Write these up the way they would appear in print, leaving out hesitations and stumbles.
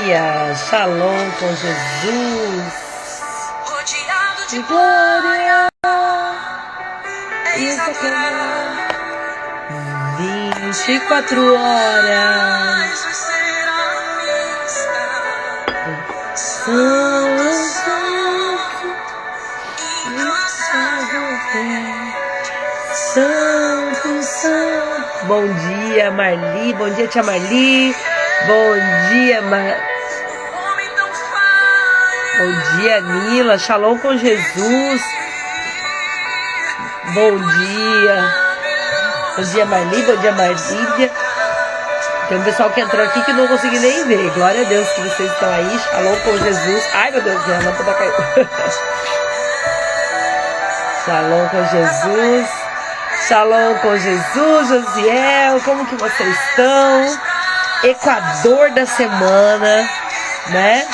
dia, shalom com Jesus, de glória, isso aqui é 24 horas, Santo, Santo. Bom dia, Marli. Bom dia, tia Marli. Bom dia, Bom dia, Nila. Shalom com Jesus. Bom dia. Bom dia, Marli. Bom dia, Marília. Tem um pessoal que entrou aqui que não consegui nem ver. Glória a Deus que vocês estão aí. Shalom com Jesus. Ai, meu Deus, minha lâmpada caiu. Shalom com Jesus. Shalom com Jesus, Josiel. Como que vocês estão? Equador da semana, né?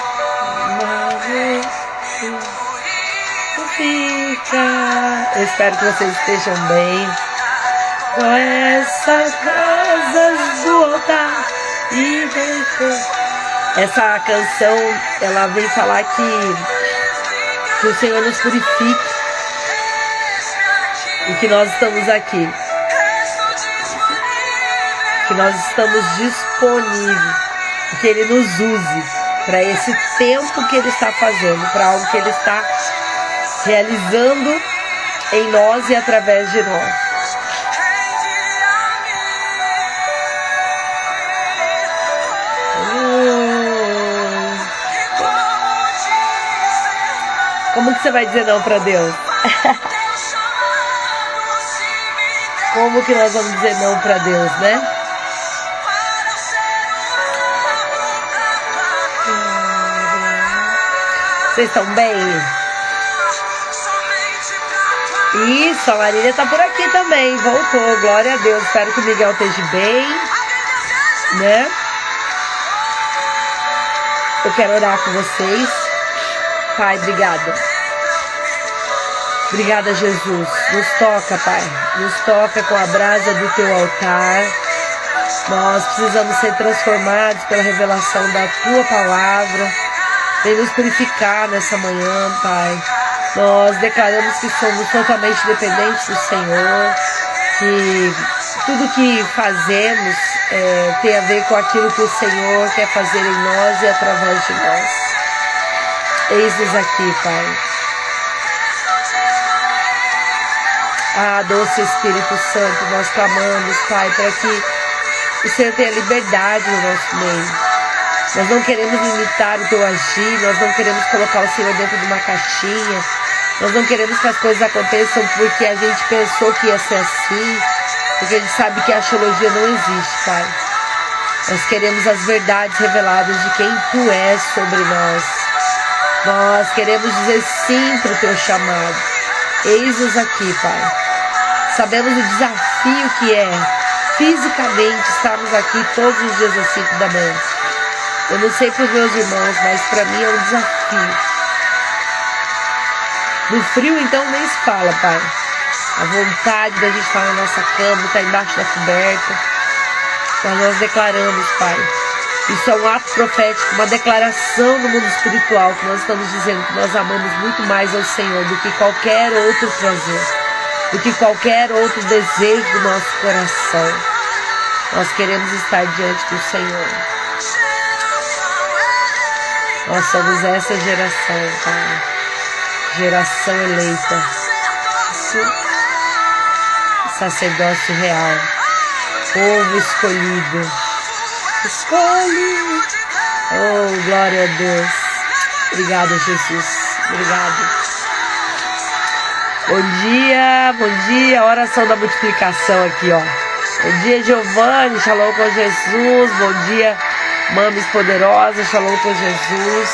Eu espero que vocês estejam bem. Com essas casas do altar e essa canção, ela vem falar que o Senhor nos purifique e que nós estamos aqui, que nós estamos disponíveis, que Ele nos use para esse tempo que Ele está fazendo, para algo que Ele está realizando em nós e através de nós. Como que você vai dizer não para Deus? Como que nós vamos dizer não para Deus, né? Vocês estão bem? Isso, a Marília tá por aqui também, voltou, glória a Deus. Espero que o Miguel esteja bem, né? Eu quero orar com vocês. Pai, obrigada. Obrigada, Jesus. Nos toca, Pai. Nos toca com a brasa do Teu altar. Nós precisamos ser transformados pela revelação da Tua palavra. Vem nos purificar nessa manhã, Pai. Nós declaramos que somos totalmente dependentes do Senhor. Que tudo que fazemos tem a ver com aquilo que o Senhor quer fazer em nós e através de nós. Eis-nos aqui, Pai. Ah, doce Espírito Santo, nós clamamos, Pai, para que o Senhor tenha liberdade no nosso meio. Nós não queremos limitar o Teu agir, nós não queremos colocar o Senhor dentro de uma caixinha, nós não queremos que as coisas aconteçam porque a gente pensou que ia ser assim, porque a gente sabe que a axiologia não existe, Pai. Nós queremos as verdades reveladas de quem Tu és sobre nós. Nós queremos dizer sim para o Teu chamado. Eis-nos aqui, Pai. Sabemos o desafio que é fisicamente estarmos aqui todos os dias às 5 da manhã. Eu não sei para os meus irmãos, mas para mim é um desafio. No frio, então, nem se fala, Pai. A vontade da gente estar na nossa cama, estar embaixo da coberta. Mas nós declaramos, Pai. Isso é um ato profético, uma declaração no mundo espiritual, que nós estamos dizendo que nós amamos muito mais ao Senhor do que qualquer outro prazer, do que qualquer outro desejo do nosso coração. Nós queremos estar diante do Senhor. Nós somos essa geração, Pai. Geração eleita. Sacerdócio real. Povo escolhido. Escolhe. Oh, glória a Deus. Obrigada, Jesus. Obrigado. Bom dia, bom dia. Oração da multiplicação aqui, ó. Bom dia, Giovanni. Shalom com Jesus. Bom dia, Mames Poderosa. Shalom com Jesus.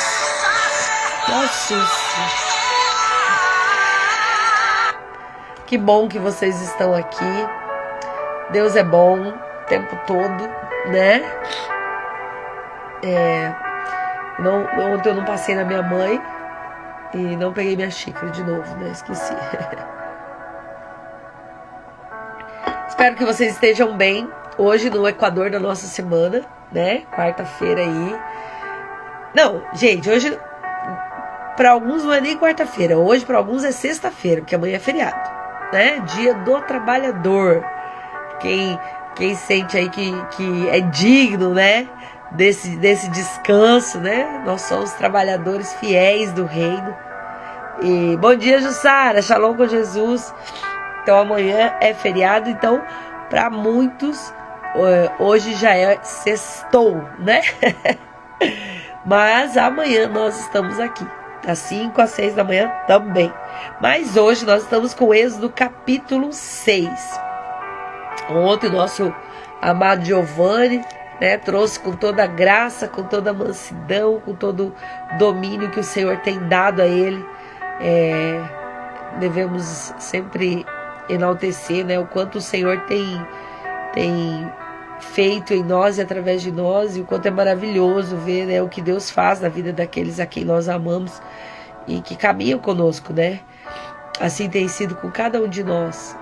Nossa. Que bom que vocês estão aqui. Deus é bom o tempo todo, né? Ontem eu não passei na minha mãe e não peguei minha xícara de novo, né? Esqueci. Espero que vocês estejam bem hoje no Equador da nossa semana, né? Quarta-feira aí. Não, gente, hoje para alguns não é nem quarta-feira, hoje para alguns é sexta-feira, porque amanhã é feriado, né? Dia do trabalhador. Quem sente aí que é digno, né? Desse descanso, né? Nós somos trabalhadores fiéis do reino. E bom dia, Jussara, shalom com Jesus. Então amanhã é feriado, então para muitos hoje já é sextou, né? Mas amanhã nós estamos aqui, das 5 às 6 da manhã também. Mas hoje nós estamos com Êxodo capítulo 6. Ontem o nosso amado Giovanni, né, trouxe com toda a graça, com toda a mansidão, com todo o domínio que o Senhor tem dado a ele. Devemos sempre enaltecer, né, o quanto o Senhor tem feito em nós e através de nós, e o quanto é maravilhoso ver, né, o que Deus faz na vida daqueles a quem nós amamos e que caminham conosco, né? Assim tem sido com cada um de nós,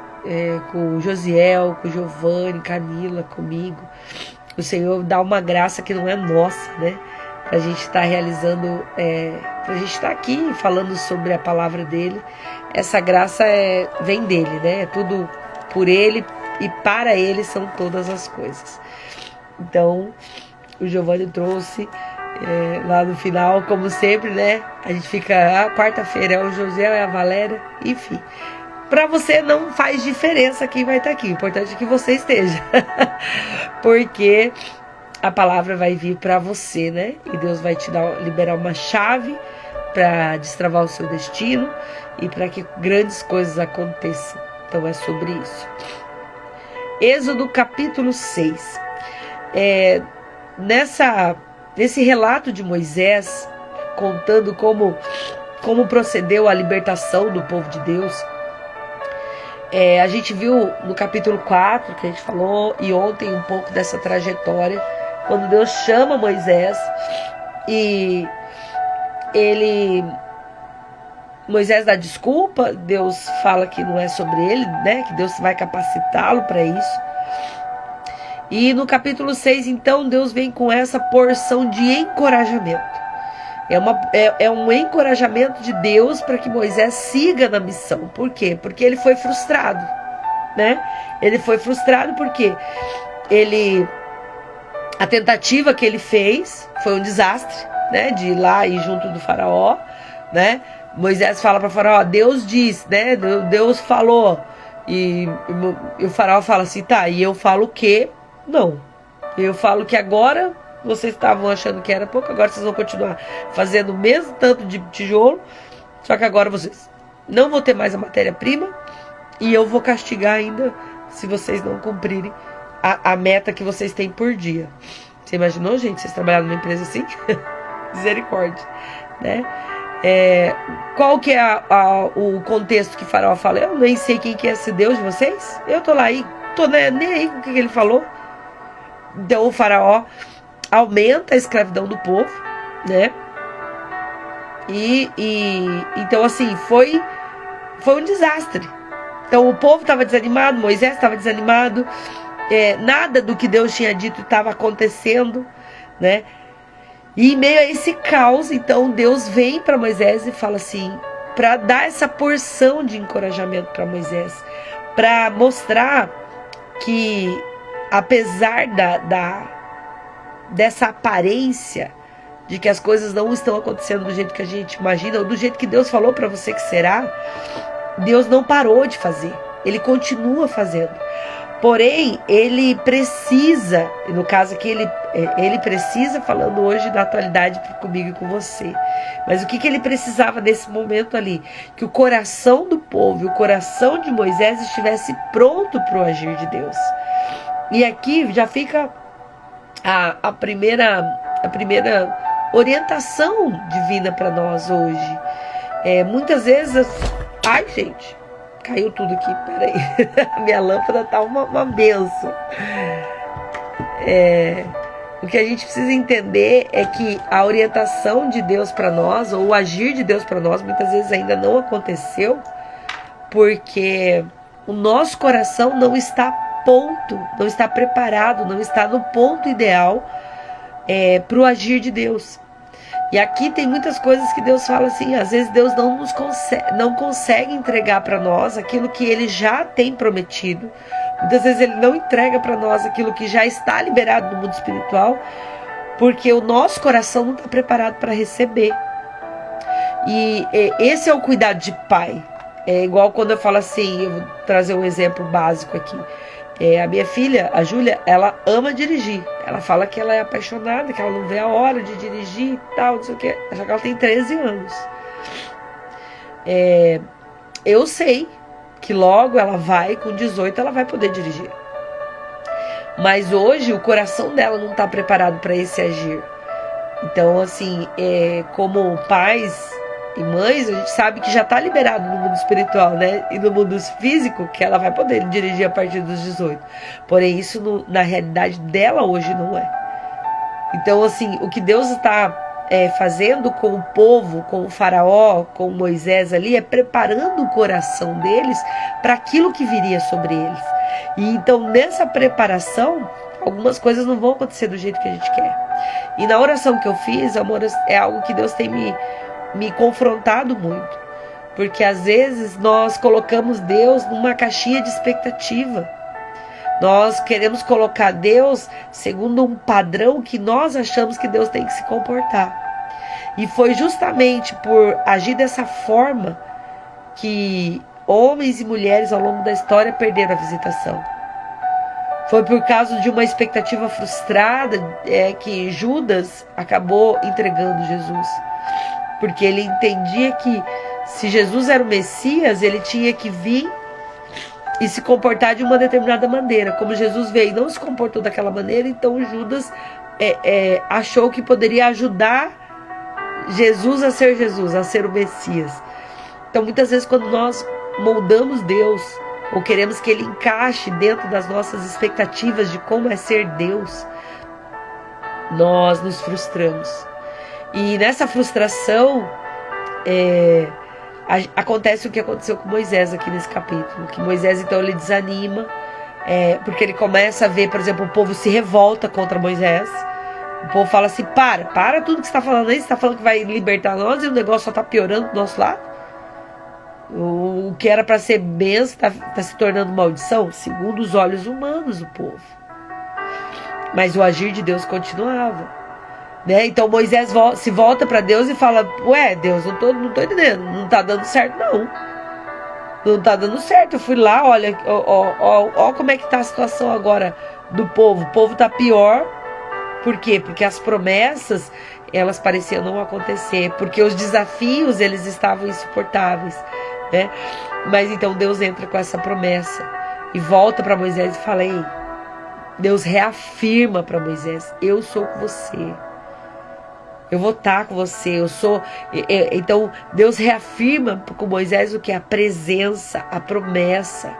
com o Josiel, com o Giovanni, Camila, comigo. O Senhor dá uma graça que não é nossa, né? Pra gente estar realizando, pra gente estar aqui falando sobre a palavra dele. Essa graça vem dele, né? É tudo por ele e para ele são todas as coisas. Então, o Giovanni trouxe lá no final, como sempre, né? A gente fica, quarta-feira é o José, é a Valéria, enfim. Para você não faz diferença quem vai estar aqui. O importante é que você esteja. Porque a palavra vai vir para você, né? E Deus vai te liberar uma chave para destravar o seu destino e para que grandes coisas aconteçam. Então é sobre isso. Êxodo capítulo 6. Nesse relato de Moisés, contando como procedeu a libertação do povo de Deus, a gente viu no capítulo 4, que a gente falou, e ontem um pouco dessa trajetória, quando Deus chama Moisés e Moisés dá desculpa, Deus fala que não é sobre ele, né? Que Deus vai capacitá-lo para isso. E no capítulo 6, então, Deus vem com essa porção de encorajamento. É um encorajamento de Deus para que Moisés siga na missão. Por quê? Porque ele foi frustrado, né? Ele foi frustrado porque a tentativa que ele fez foi um desastre, né? De ir lá e ir junto do faraó, né? Moisés fala para o faraó, Deus diz, né? Deus falou. E o faraó fala assim, tá, e eu falo o quê? Não. Eu falo que agora vocês estavam achando que era pouco, agora vocês vão continuar fazendo o mesmo tanto de tijolo, só que agora vocês não vão ter mais a matéria-prima e eu vou castigar ainda se vocês não cumprirem a meta que vocês têm por dia. Você imaginou, gente? Vocês trabalharam numa empresa assim? Misericórdia, né? Qual que é o contexto que o faraó fala? Eu nem sei quem que é esse Deus de vocês. Eu tô lá aí, tô nem aí com o que ele falou. Então o faraó aumenta a escravidão do povo, né? Então assim, foi um desastre. Então o povo estava desanimado, Moisés estava desanimado, nada do que Deus tinha dito estava acontecendo, né? E em meio a esse caos, então Deus vem para Moisés e fala assim, para dar essa porção de encorajamento para Moisés, para mostrar que apesar dessa aparência de que as coisas não estão acontecendo do jeito que a gente imagina, ou do jeito que Deus falou para você que será, Deus não parou de fazer, ele continua fazendo. Porém, ele precisa, no caso aqui, ele precisa, falando hoje da atualidade comigo e com você, mas o que ele precisava nesse momento ali? Que o coração do povo, o coração de Moisés estivesse pronto para o agir de Deus. E aqui já fica a primeira orientação divina para nós hoje. Muitas vezes, ai gente, caiu tudo aqui, peraí, a minha lâmpada tá uma benção. O que a gente precisa entender é que a orientação de Deus para nós, ou o agir de Deus para nós, muitas vezes ainda não aconteceu, porque o nosso coração não está não está preparado, não está no ponto ideal para o agir de Deus. E aqui tem muitas coisas que Deus fala assim, às vezes Deus não consegue entregar para nós aquilo que Ele já tem prometido. Muitas vezes Ele não entrega para nós aquilo que já está liberado no mundo espiritual, porque o nosso coração não está preparado para receber. E esse é o cuidado de pai. É igual quando eu falo assim, eu vou trazer um exemplo básico aqui. A minha filha, a Júlia, ela ama dirigir. Ela fala que ela é apaixonada, que ela não vê a hora de dirigir e tal, não sei o que. Só que ela tem 13 anos. Eu sei que logo ela vai, com 18, ela vai poder dirigir. Mas hoje o coração dela não está preparado para esse agir. Então, assim, como pais e mães, a gente sabe que já está liberado no mundo espiritual, né? E no mundo físico, que ela vai poder dirigir a partir dos 18. Porém, isso na realidade dela hoje não é. Então, assim, o que Deus está fazendo com o povo, com o faraó, com Moisés ali, é preparando o coração deles para aquilo que viria sobre eles. E então, nessa preparação, algumas coisas não vão acontecer do jeito que a gente quer. E na oração que eu fiz, é algo que Deus tem me confrontado muito, porque às vezes nós colocamos Deus numa caixinha de expectativa. Nós queremos colocar Deus segundo um padrão que nós achamos que Deus tem que se comportar. E foi justamente por agir dessa forma que homens e mulheres ao longo da história perderam a visitação. Foi por causa de uma expectativa frustrada que Judas acabou entregando Jesus. Porque ele entendia que se Jesus era o Messias, ele tinha que vir e se comportar de uma determinada maneira. Como Jesus veio e não se comportou daquela maneira, então Judas achou que poderia ajudar Jesus a ser Jesus, a ser o Messias. Então muitas vezes quando nós moldamos Deus, ou queremos que Ele encaixe dentro das nossas expectativas de como é ser Deus, nós nos frustramos. E nessa frustração acontece o que aconteceu com Moisés aqui nesse capítulo. Que Moisés então ele desanima, porque ele começa a ver, por exemplo, o povo se revolta contra Moisés. O povo fala assim, para tudo que você está falando aí, você está falando que vai libertar nós e o negócio só está piorando do nosso lado. O que era para ser bênção está se tornando maldição, segundo os olhos humanos do povo. Mas o agir de Deus continuava. Então Moisés se volta para Deus e fala, Deus, não tô entendendo, não está dando certo não está dando certo, eu fui lá, olha como é que está a situação agora do povo. O povo está pior. Por quê? Porque as promessas elas pareciam não acontecer, porque os desafios eles estavam insuportáveis, né? Mas então Deus entra com essa promessa e volta para Moisés e fala, Deus reafirma para Moisés, eu sou com você. Eu vou estar com você, eu sou... Então, Deus reafirma com Moisés o que é a presença, a promessa.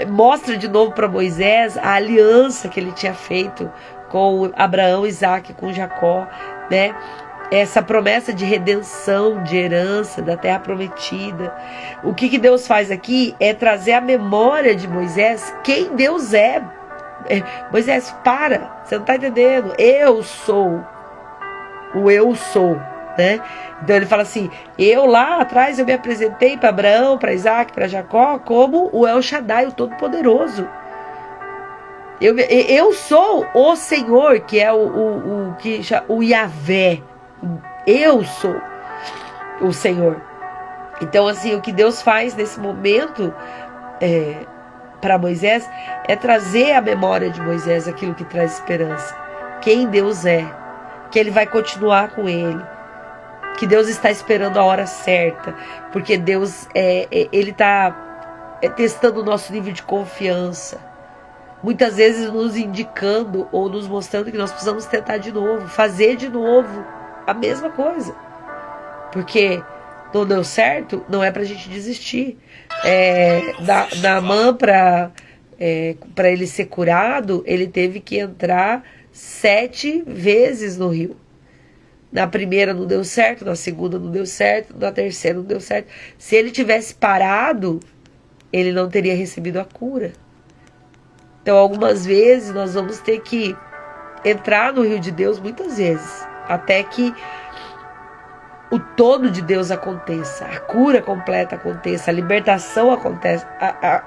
Mostra de novo para Moisés a aliança que ele tinha feito com Abraão, Isaac, com Jacó, né? Essa promessa de redenção, de herança, da terra prometida. O que Deus faz aqui é trazer à memória de Moisés quem Deus é. Moisés, você não está entendendo. Eu sou. O eu sou, né? Então ele fala assim, eu lá atrás eu me apresentei para Abraão, para Isaac, para Jacó como o El Shaddai, o Todo-Poderoso. Eu sou o Senhor, que é o Yahvé. Eu sou o Senhor. Então assim, o que Deus faz nesse momento para Moisés é trazer à memória de Moisés aquilo que traz esperança. Quem Deus é. Que Ele vai continuar com ele, que Deus está esperando a hora certa, porque Deus Ele está testando o nosso nível de confiança, muitas vezes nos indicando ou nos mostrando que nós precisamos tentar de novo, fazer de novo a mesma coisa, porque não deu certo, não é para a gente desistir. Naamã, para ele ser curado, ele teve que entrar 7 vezes no rio. Na primeira não deu certo, na segunda não deu certo, na terceira não deu certo. Se ele tivesse parado, ele não teria recebido a cura. Então algumas vezes nós vamos ter que entrar no rio de Deus muitas vezes, até que o todo de Deus aconteça, a cura completa aconteça, a libertação acontece,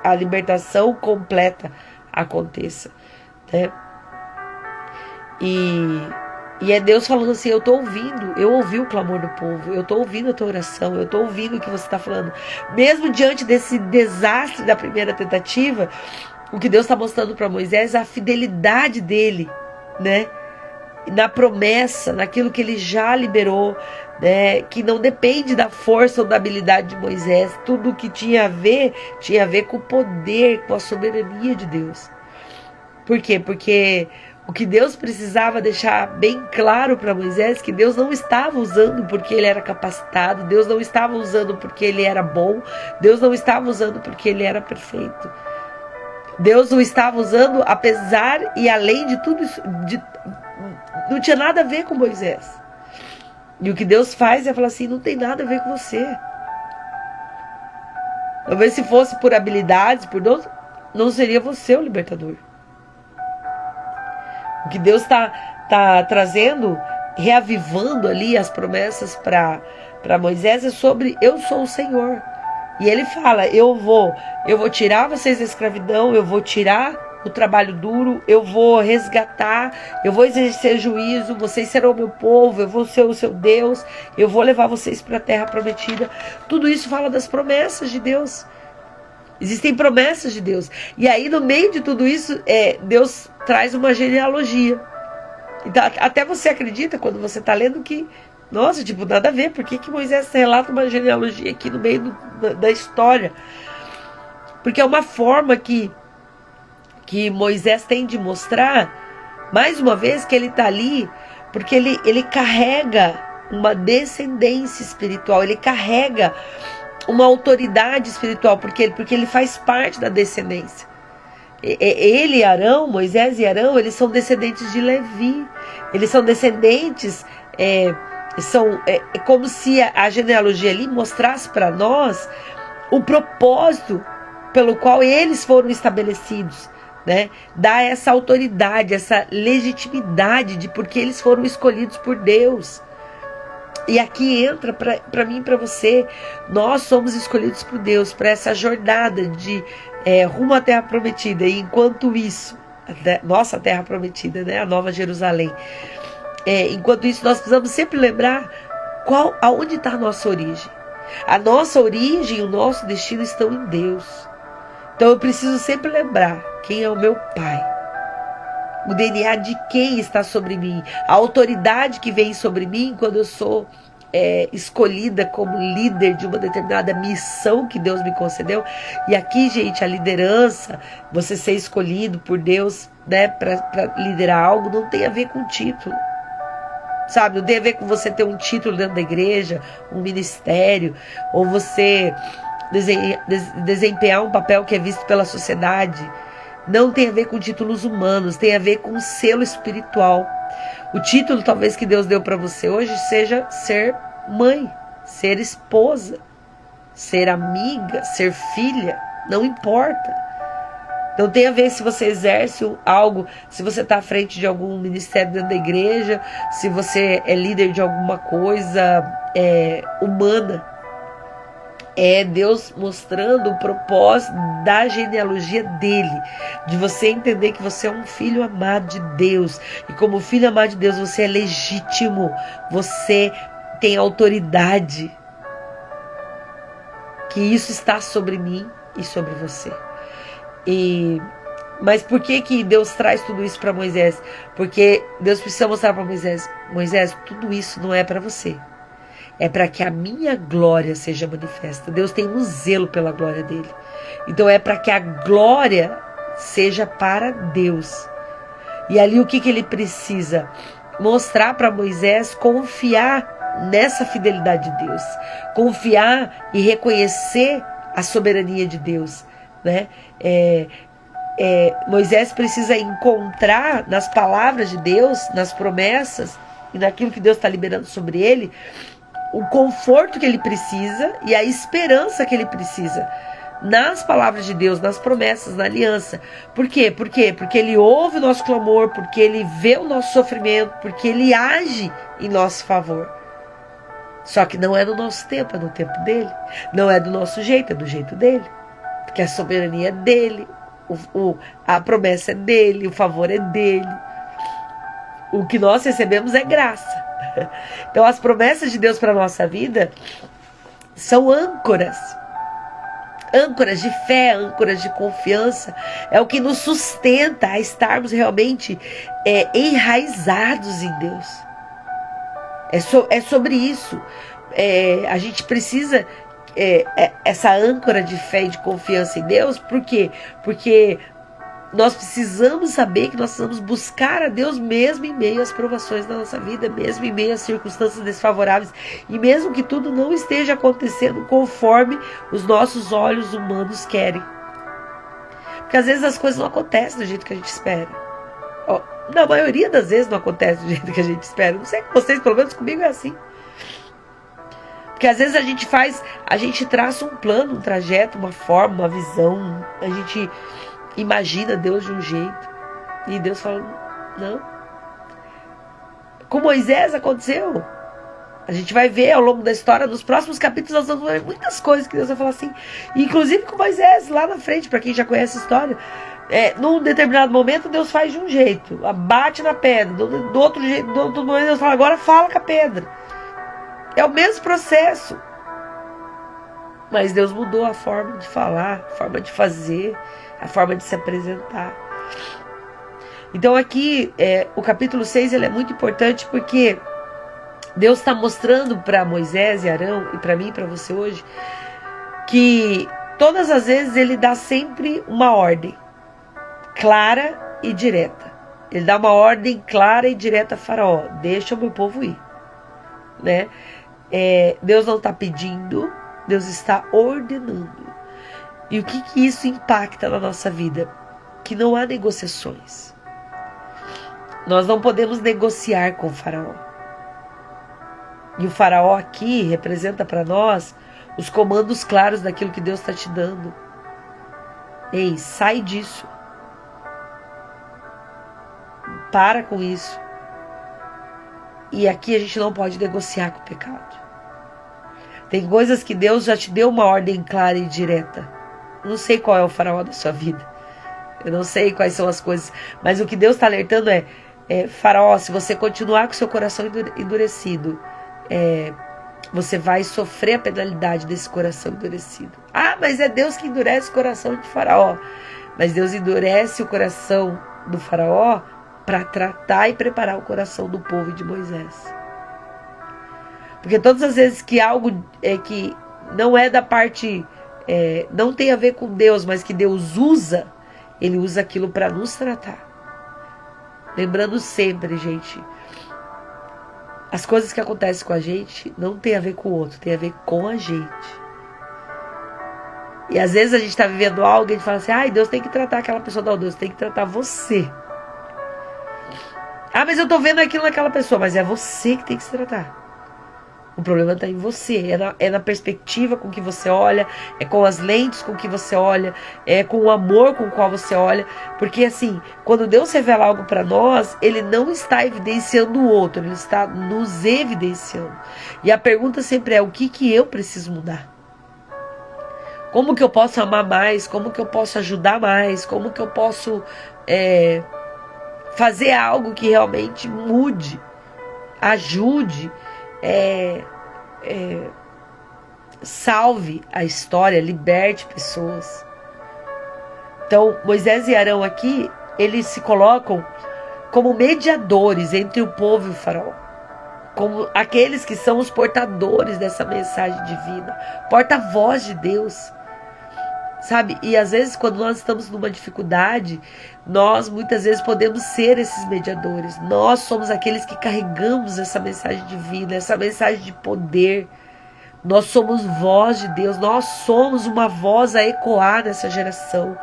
a libertação completa aconteça, né? E é Deus falando assim, eu ouvi o clamor do povo, eu estou ouvindo a tua oração, eu estou ouvindo o que você está falando. Mesmo diante desse desastre da primeira tentativa, o que Deus está mostrando para Moisés é a fidelidade dele, né? Na promessa, naquilo que ele já liberou, né? Que não depende da força ou da habilidade de Moisés. Tudo que tinha a ver com o poder, com a soberania de Deus. Por quê? Porque o que Deus precisava deixar bem claro para Moisés, que Deus não estava usando porque ele era capacitado, Deus não estava usando porque ele era bom, Deus não estava usando porque ele era perfeito. Deus o estava usando apesar e além de tudo isso, não tinha nada a ver com Moisés. E o que Deus faz é falar assim, não tem nada a ver com você. Talvez se fosse por habilidades, por dons, não seria você o libertador. O que Deus está trazendo, reavivando ali as promessas para Moisés é sobre eu sou o Senhor. E ele fala, eu vou tirar vocês da escravidão, eu vou tirar o trabalho duro, eu vou resgatar, eu vou exercer juízo, vocês serão o meu povo, eu vou ser o seu Deus, eu vou levar vocês para a terra prometida. Tudo isso fala das promessas de Deus. Existem promessas de Deus. E aí no meio de tudo isso, Deus traz uma genealogia. Então, até você acredita quando você está lendo que nossa, tipo, nada a ver. Por que Moisés relata uma genealogia aqui no meio da história? Porque é uma forma que Moisés tem de mostrar, mais uma vez, que ele está ali, porque ele carrega uma descendência espiritual, ele carrega uma autoridade espiritual, porque ele faz parte da descendência. Ele e Arão, Moisés e Arão, eles são descendentes de Levi, eles são descendentes... É como se a genealogia ali mostrasse para nós o propósito pelo qual eles foram estabelecidos, né? Dá essa autoridade, essa legitimidade de porque eles foram escolhidos por Deus. E aqui entra para mim e para você, nós somos escolhidos por Deus para essa jornada de rumo à Terra Prometida. E enquanto isso, nossa Terra Prometida, né? A Nova Jerusalém. Enquanto isso, nós precisamos sempre lembrar aonde está a nossa origem. A nossa origem e o nosso destino estão em Deus. Então eu preciso sempre lembrar quem é o meu Pai. O DNA de quem está sobre mim. A autoridade que vem sobre mim quando eu sou escolhida como líder de uma determinada missão que Deus me concedeu. E aqui, gente, a liderança, você ser escolhido por Deus, né, para liderar algo, não tem a ver com título. Sabe, não tem a ver com você ter um título dentro da igreja, um ministério, ou você desempenhar um papel que é visto pela sociedade. Não tem a ver com títulos humanos, tem a ver com um selo espiritual. O título talvez que Deus deu para você hoje seja ser mãe, ser esposa, ser amiga, ser filha, não importa. Não tem a ver se você exerce algo, se você está à frente de algum ministério dentro da igreja, se você é líder de alguma coisa humana. É Deus mostrando o propósito da genealogia dele, de você entender que você é um filho amado de Deus. E como filho amado de Deus, você é legítimo, você tem autoridade. Que isso está sobre mim e sobre você. Mas por que Deus traz tudo isso para Moisés? Porque Deus precisa mostrar para Moisés, tudo isso não é para você. É para que a minha glória seja manifesta. Deus tem um zelo pela glória dele. Então é para que a glória seja para Deus. E ali o que ele precisa? Mostrar para Moisés, confiar nessa fidelidade de Deus. Confiar e reconhecer a soberania de Deus. Né? Moisés precisa encontrar nas palavras de Deus, nas promessas e naquilo que Deus está liberando sobre ele, o conforto que ele precisa e a esperança que ele precisa nas palavras de Deus, nas promessas, na aliança. Por quê? Porque ele ouve o nosso clamor, porque ele vê o nosso sofrimento, porque ele age em nosso favor. Só que não é no nosso tempo, é no tempo dele. Não é do nosso jeito, é do jeito dele. Porque a soberania é dele, a promessa é dele, o favor é dele. O que nós recebemos é graça. Então as promessas de Deus para a nossa vida são âncoras. Âncoras de fé, âncoras de confiança. É o que nos sustenta a estarmos realmente enraizados em Deus. É sobre isso. A gente precisa essa âncora de fé e de confiança em Deus. Por quê? Porque nós precisamos saber que nós precisamos buscar a Deus mesmo em meio às provações da nossa vida, mesmo em meio às circunstâncias desfavoráveis, e mesmo que tudo não esteja acontecendo conforme os nossos olhos humanos querem. Porque às vezes as coisas não acontecem do jeito que a gente espera. Na maioria das vezes não acontece do jeito que a gente espera. Não sei com vocês, pelo menos comigo é assim. Porque às vezes a gente traça um plano, um trajeto, uma forma, uma visão, a gente imagina Deus de um jeito e Deus fala, não. Com Moisés aconteceu. A gente vai ver ao longo da história, nos próximos capítulos nós vamos ver muitas coisas que Deus vai falar assim. Inclusive com Moisés, lá na frente, para quem já conhece a história. Num determinado momento Deus faz de um jeito, bate na pedra, do outro jeito, do outro momento Deus fala, agora fala com a pedra. É o mesmo processo. Mas Deus mudou a forma de falar, a forma de fazer, a forma de se apresentar. Então aqui, o capítulo 6 ele é muito importante porque Deus está mostrando para Moisés e Arão, e para mim e para você hoje, que todas as vezes ele dá sempre uma ordem clara e direta. Ele dá uma ordem clara e direta a Faraó, deixa o meu povo ir. Né? Deus não está pedindo, Deus está ordenando. E o que isso impacta na nossa vida? Que não há negociações. Nós não podemos negociar com o Faraó. E o Faraó aqui representa para nós os comandos claros daquilo que Deus está te dando. Ei, sai disso. Para com isso. E aqui a gente não pode negociar com o pecado. Tem coisas que Deus já te deu uma ordem clara e direta. Não sei qual é o faraó da sua vida. Eu não sei quais são as coisas. Mas o que Deus está alertando Faraó, se você continuar com seu coração endurecido, você vai sofrer a penalidade desse coração endurecido. Ah, mas é Deus que endurece o coração de Faraó. Mas Deus endurece o coração do Faraó para tratar e preparar o coração do povo e de Moisés. Porque todas as vezes que algo que não é da parte, não tem a ver com Deus, mas que Deus usa, Ele usa aquilo para nos tratar. Lembrando sempre, gente, as coisas que acontecem com a gente não tem a ver com o outro, tem a ver com a gente. E às vezes a gente está vivendo algo e a gente fala assim, ai, Deus tem que tratar aquela pessoa. Não, Deus tem que tratar você. Ah, mas eu estou vendo aquilo naquela pessoa, mas é você que tem que se tratar. O problema está em você, é na perspectiva com que você olha, é com as lentes com que você olha, é com o amor com o qual você olha. Porque assim, quando Deus revela algo para nós, Ele não está evidenciando o outro, Ele está nos evidenciando. E a pergunta sempre é, o que eu preciso mudar? Como que eu posso amar mais? Como que eu posso ajudar mais? Como que eu posso fazer algo que realmente mude, ajude, salve a história, liberte pessoas. Então Moisés e Arão aqui, eles se colocam como mediadores entre o povo e o faraó, como aqueles que são os portadores dessa mensagem divina, porta-voz de Deus, sabe? E às vezes quando nós estamos numa dificuldade, nós muitas vezes podemos ser esses mediadores. Nós somos aqueles que carregamos essa mensagem divina, essa mensagem de poder. Nós somos voz de Deus, nós somos uma voz a ecoar nessa geração.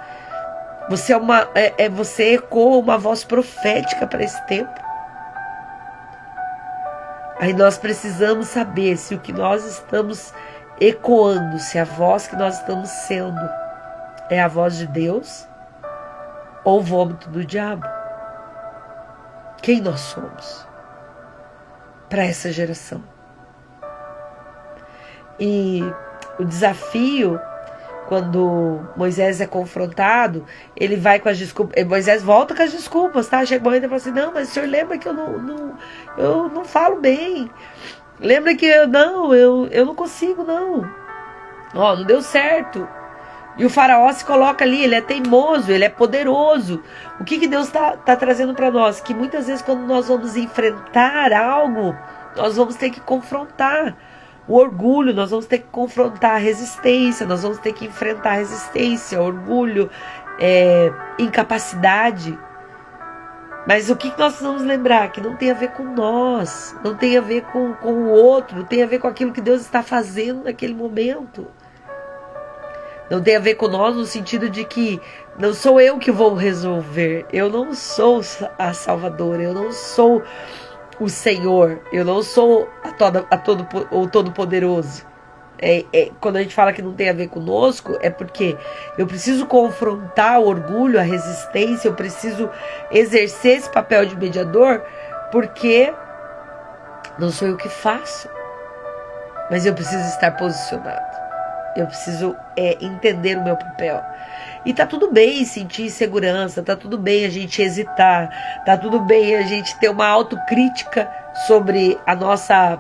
Você ecoa uma voz profética para esse tempo. Aí nós precisamos saber se o que nós estamos ecoando, se a voz que nós estamos sendo é a voz de Deus ou o vômito do diabo. Quem nós somos para essa geração? E o desafio, quando Moisés é confrontado, ele vai com as desculpas. Moisés volta com as desculpas, tá? Chega um momento e fala assim: não, mas o senhor lembra que eu não falo bem. Lembra que eu não consigo, não. Ó, não deu certo. E o faraó se coloca ali, ele é teimoso, ele é poderoso. O que Deus tá trazendo para nós? Que muitas vezes quando nós vamos enfrentar algo, nós vamos ter que confrontar o orgulho, nós vamos ter que confrontar a resistência, nós vamos ter que enfrentar a resistência, orgulho, incapacidade. Mas o que nós precisamos lembrar? Que não tem a ver com nós, não tem a ver com o outro, não tem a ver com aquilo que Deus está fazendo naquele momento. Não tem a ver com nós no sentido de que não sou eu que vou resolver. Eu não sou a Salvadora, eu não sou o Senhor, eu não sou o Todo-Poderoso. Quando a gente fala que não tem a ver conosco, é porque eu preciso confrontar o orgulho, a resistência, eu preciso exercer esse papel de mediador, porque não sou eu que faço, mas eu preciso estar posicionado. Eu preciso entender o meu papel. E tá tudo bem sentir insegurança, tá tudo bem a gente hesitar, tá tudo bem a gente ter uma autocrítica sobre a nossa,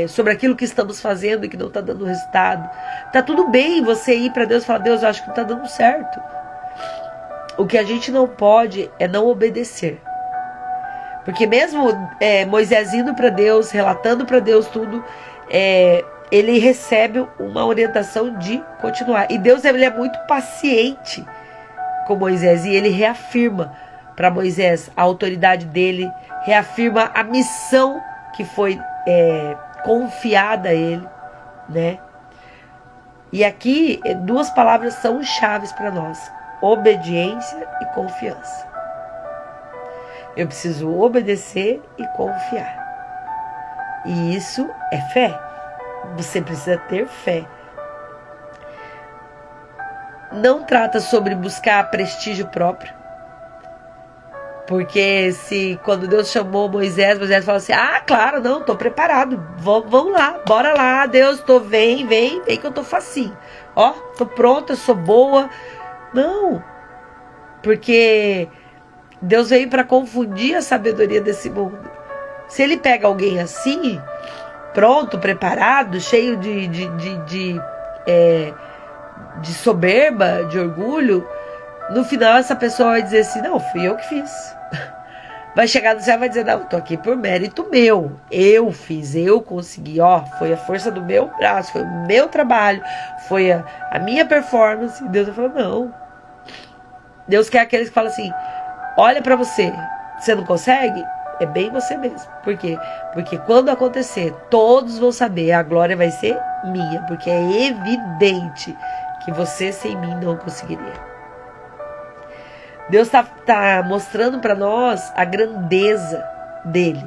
sobre aquilo que estamos fazendo e que não tá dando resultado. Tá tudo bem você ir para Deus e falar: Deus, eu acho que não tá dando certo. O que a gente não pode é não obedecer. Porque mesmo Moisés indo para Deus, relatando para Deus tudo, ele recebe uma orientação de continuar. E Deus, ele é muito paciente com Moisés. E ele reafirma para Moisés a autoridade dele. Reafirma a missão que foi confiada a ele, né? E aqui, duas palavras são chaves para nós: obediência e confiança. Eu preciso obedecer e confiar. E isso é fé. Você precisa ter fé. Não trata sobre buscar prestígio próprio. Porque quando Deus chamou Moisés falou assim: ah, claro, não, tô preparado. Vamos lá, bora lá, Deus, vem que eu tô facinho. Ó, tô pronta, sou boa. Não. Porque Deus veio para confundir a sabedoria desse mundo. Se ele pega alguém assim, pronto, preparado, cheio de soberba, de orgulho, no final essa pessoa vai dizer assim: não, fui eu que fiz. Vai chegar no céu e vai dizer: não, tô aqui por mérito meu, eu fiz, eu consegui, ó, foi a força do meu braço, foi o meu trabalho, foi a minha performance. E Deus vai falar: não. Deus quer aqueles que falam assim: olha pra você não consegue? É bem você mesmo. Por quê? Porque quando acontecer, todos vão saber, a glória vai ser minha, porque é evidente que você sem mim não conseguiria. Deus tá mostrando para nós a grandeza dele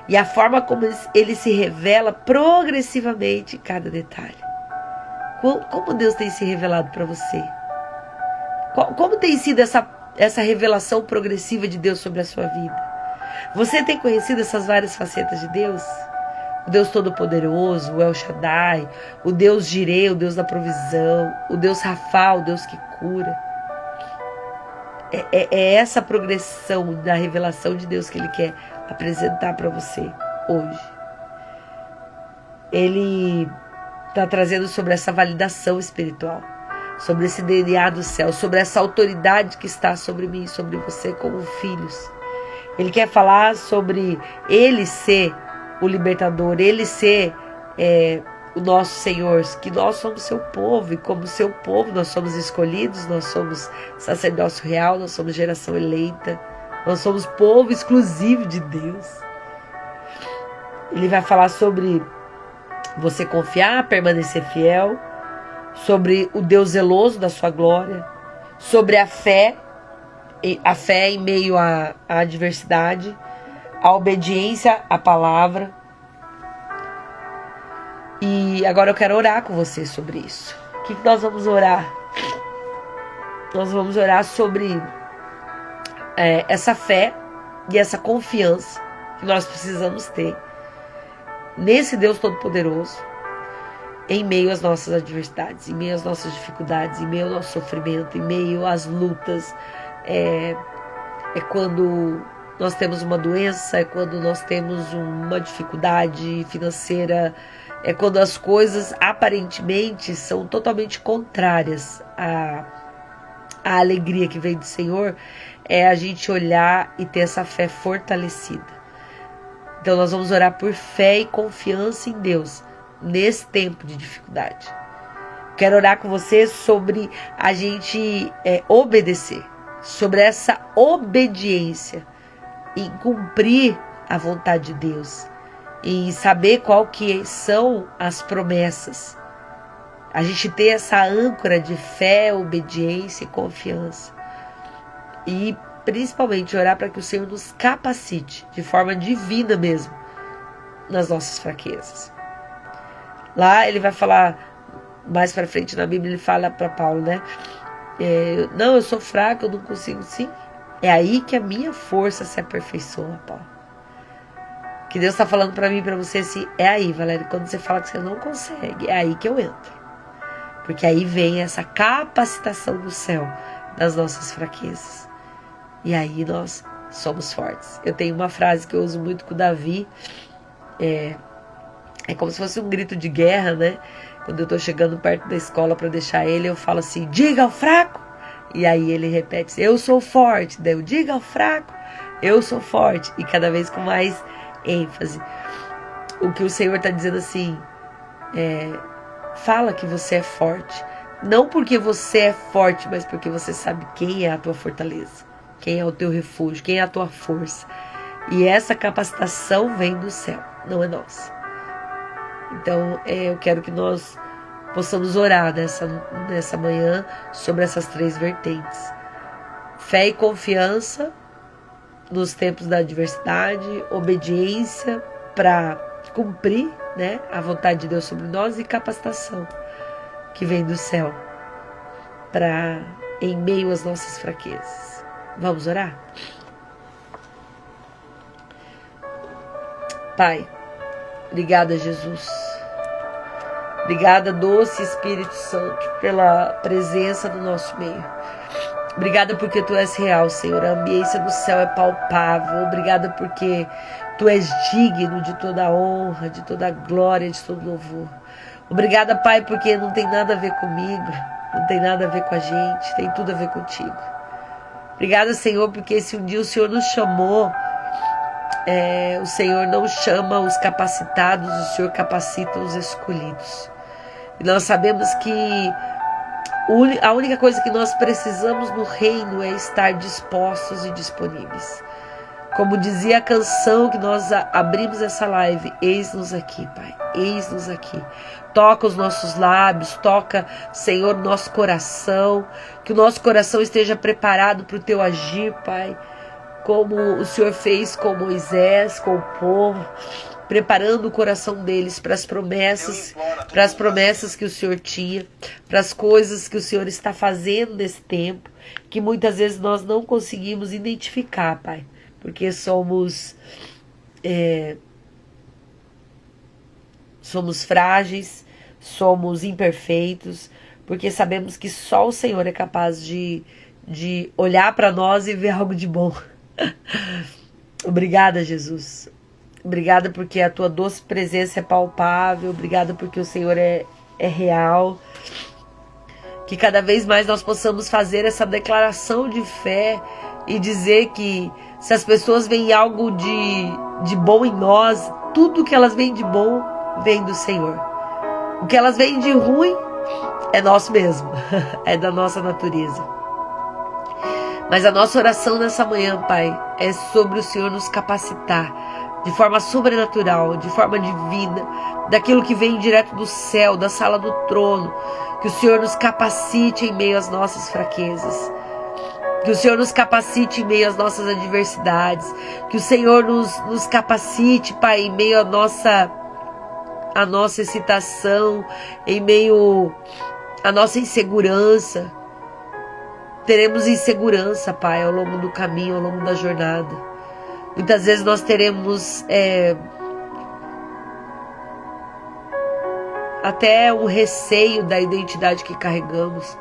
e a forma como ele se revela progressivamente em cada detalhe. Como Deus tem se revelado para você? Como tem sido essa revelação progressiva de Deus sobre a sua vida? Você tem conhecido essas várias facetas de Deus? O Deus Todo-Poderoso, o El Shaddai, o Deus Jireh, o Deus da provisão, o Deus Rafa, o Deus que cura. É essa progressão da revelação de Deus que Ele quer apresentar para você hoje. Ele está trazendo sobre essa validação espiritual, sobre esse DNA do céu, sobre essa autoridade que está sobre mim e sobre você como filhos. Ele quer falar sobre Ele ser o libertador, Ele ser o nosso Senhor, que nós somos seu povo, e como seu povo nós somos escolhidos, nós somos sacerdócio real, nós somos geração eleita, nós somos povo exclusivo de Deus. Ele vai falar sobre você confiar, permanecer fiel, sobre o Deus zeloso da sua glória, sobre a fé em meio à adversidade, a obediência à palavra. E agora eu quero orar com você sobre isso. O que nós vamos orar? Nós vamos orar sobre essa fé e essa confiança que nós precisamos ter nesse Deus Todo-Poderoso. em meio às nossas adversidades, em meio às nossas dificuldades, em meio ao nosso sofrimento, em meio às lutas. É quando nós temos uma doença, é quando nós temos uma dificuldade financeira, é quando as coisas aparentemente são totalmente contrárias à alegria que vem do Senhor. É a gente olhar e ter essa fé fortalecida. Então nós vamos orar por fé e confiança em Deus nesse tempo de dificuldade. Quero orar com você sobre a gente obedecer, sobre essa obediência em cumprir a vontade de Deus, em saber qual que são as promessas. A gente ter essa âncora de fé, obediência e confiança. E principalmente orar para que o Senhor nos capacite de forma divina mesmo nas nossas fraquezas. Lá ele vai falar, mais para frente na Bíblia, ele fala para Paulo, né? Não, eu sou fraco, eu não consigo. Sim, é aí que a minha força se aperfeiçoa, Paulo. Que Deus está falando para mim e para você assim, é aí, Valéria, quando você fala que você não consegue, é aí que eu entro. Porque aí vem essa capacitação do céu das nossas fraquezas. E aí nós somos fortes. Eu tenho uma frase que eu uso muito com o Davi. É como se fosse um grito de guerra, né? Quando eu tô chegando perto da escola para deixar ele, eu falo assim, diga ao fraco. E aí ele repete, eu sou forte. Daí eu diga ao fraco, eu sou forte. E cada vez com mais ênfase. O que o Senhor está dizendo assim, fala que você é forte. Não porque você é forte, mas porque você sabe quem é a tua fortaleza. Quem é o teu refúgio, quem é a tua força. E essa capacitação vem do céu, não é nossa. Então eu quero que nós possamos orar nessa manhã sobre essas 3 vertentes. Fé e confiança nos tempos da adversidade, obediência para cumprir, né, a vontade de Deus sobre nós e capacitação que vem do céu para em meio às nossas fraquezas. Vamos orar? Pai, obrigada, Jesus. Obrigada, doce Espírito Santo, pela presença no nosso meio. Obrigada porque Tu és real, Senhor. A ambiência do céu é palpável. Obrigada porque Tu és digno de toda a honra, de toda a glória, de todo louvor. Obrigada, Pai, porque não tem nada a ver comigo, não tem nada a ver com a gente, tem tudo a ver contigo. Obrigada, Senhor, porque se um dia o Senhor nos chamou, o Senhor não chama os capacitados, o Senhor capacita os escolhidos. E nós sabemos que a única coisa que nós precisamos no reino é estar dispostos e disponíveis. Como dizia a canção que nós abrimos essa live, eis-nos aqui, Pai, eis-nos aqui. Toca os nossos lábios, toca, Senhor, nosso coração, que o nosso coração esteja preparado para o Teu agir, Pai, como o Senhor fez com Moisés, com o povo, preparando o coração deles para as promessas que o Senhor tinha, para as coisas que o Senhor está fazendo nesse tempo, que muitas vezes nós não conseguimos identificar, Pai, porque somos frágeis, somos imperfeitos, porque sabemos que só o Senhor é capaz de olhar para nós e ver algo de bom. Obrigada, Jesus. Obrigada porque a Tua doce presença é palpável. Obrigada porque o Senhor é real. Que cada vez mais nós possamos fazer essa declaração de fé e dizer que se as pessoas veem algo de bom em nós, tudo que elas veem de bom vem do Senhor. O que elas veem de ruim é nosso mesmo, é da nossa natureza. Mas a nossa oração nessa manhã, Pai, é sobre o Senhor nos capacitar de forma sobrenatural, de forma divina, daquilo que vem direto do céu, da sala do trono. Que o Senhor nos capacite em meio às nossas fraquezas. Que o Senhor nos capacite em meio às nossas adversidades. Que o Senhor nos capacite, Pai, em meio à nossa excitação, em meio à nossa insegurança. Teremos insegurança, Pai, ao longo do caminho, ao longo da jornada. Muitas vezes nós teremos até o receio da identidade que carregamos.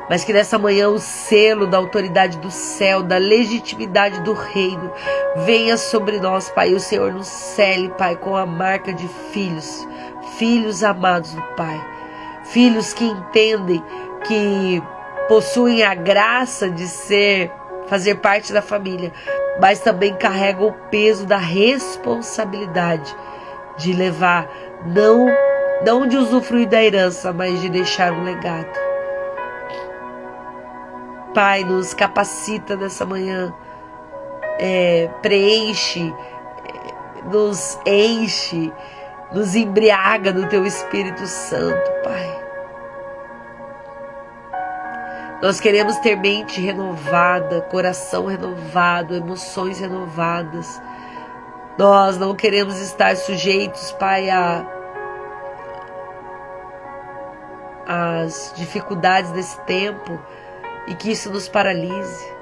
Mas que nessa manhã o selo da autoridade do céu, da legitimidade do reino, venha sobre nós, Pai. E o Senhor nos cele, Pai, com a marca de filhos, filhos amados do Pai. Filhos que entendem que possuem a graça de fazer parte da família, mas também carregam o peso da responsabilidade de levar, não de usufruir da herança, mas de deixar um legado. Pai, nos capacita nessa manhã, preenche, nos enche, nos embriaga do Teu Espírito Santo, Pai. Nós queremos ter mente renovada, coração renovado, emoções renovadas. Nós não queremos estar sujeitos, Pai, às dificuldades desse tempo e que isso nos paralise.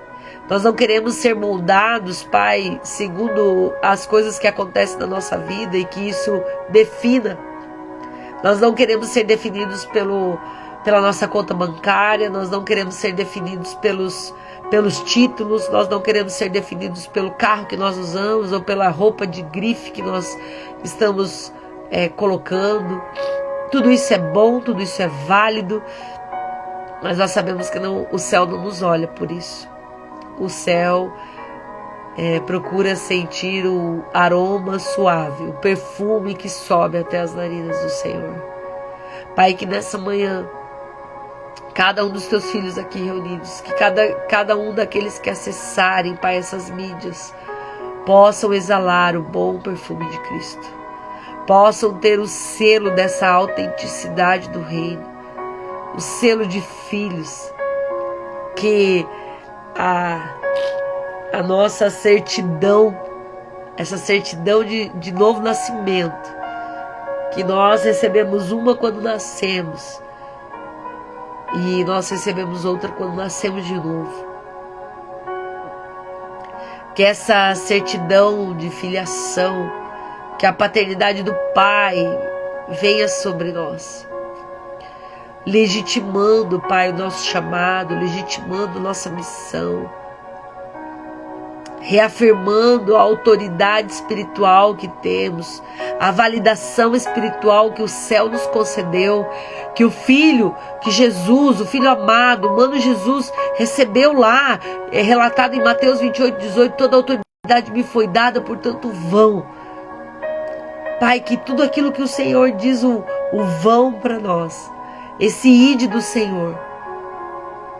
Nós não queremos ser moldados, Pai, segundo as coisas que acontecem na nossa vida e que isso defina. Nós não queremos ser definidos pela nossa conta bancária, nós não queremos ser definidos pelos títulos, nós não queremos ser definidos pelo carro que nós usamos ou pela roupa de grife que nós estamos colocando. Tudo isso é bom, tudo isso é válido, mas nós sabemos que o céu não nos olha por isso. O céu procura sentir o aroma suave, o perfume que sobe até as narinas do Senhor. Pai, que nessa manhã, cada um dos Teus filhos aqui reunidos, que cada um daqueles que acessarem, Pai, essas mídias, possam exalar o bom perfume de Cristo, possam ter o selo dessa autenticidade do reino, o selo de filhos, que a nossa certidão, essa certidão de novo nascimento, que nós recebemos uma quando nascemos e nós recebemos outra quando nascemos de novo. Que essa certidão de filiação, que a paternidade do Pai venha sobre nós, legitimando, Pai, o nosso chamado, legitimando nossa missão, reafirmando a autoridade espiritual que temos, a validação espiritual que o céu nos concedeu, que o Filho, que Jesus, o Filho amado, o Mano Jesus, recebeu lá, relatado em Mateus 28:18, toda a autoridade me foi dada, portanto vão. Pai, que tudo aquilo que o Senhor diz, o vão para nós, esse ide do Senhor,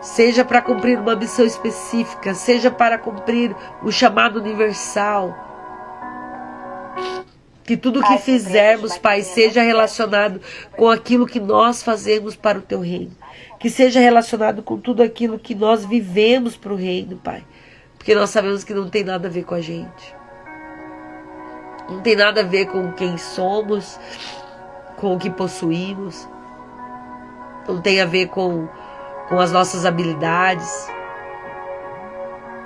seja para cumprir uma missão específica, seja para cumprir o chamado universal. Que tudo que fizermos, Pai, seja relacionado com aquilo que nós fazemos para o Teu reino. Que seja relacionado com tudo aquilo que nós vivemos para o reino, Pai. Porque nós sabemos que não tem nada a ver com a gente. Não tem nada a ver com quem somos, com o que possuímos. Não tem a ver com as nossas habilidades.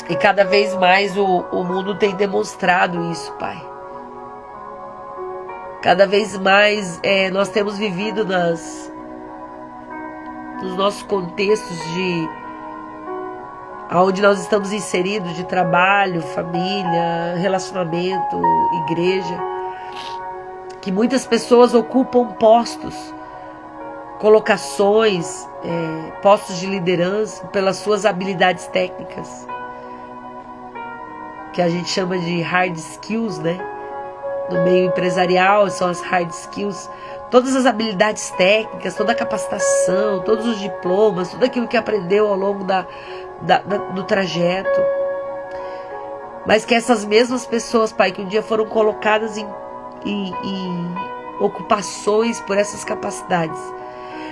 E cada vez mais o mundo tem demonstrado isso, Pai. Cada vez mais nós temos vivido nos nossos contextos onde nós estamos inseridos, de trabalho, família, relacionamento, igreja, que muitas pessoas ocupam postos, colocações, postos de liderança pelas suas habilidades técnicas, que a gente chama de hard skills, né? No meio empresarial são as hard skills, todas as habilidades técnicas, toda a capacitação, todos os diplomas, tudo aquilo que aprendeu ao longo do trajeto. Mas que essas mesmas pessoas, Pai, que um dia foram colocadas em ocupações por essas capacidades,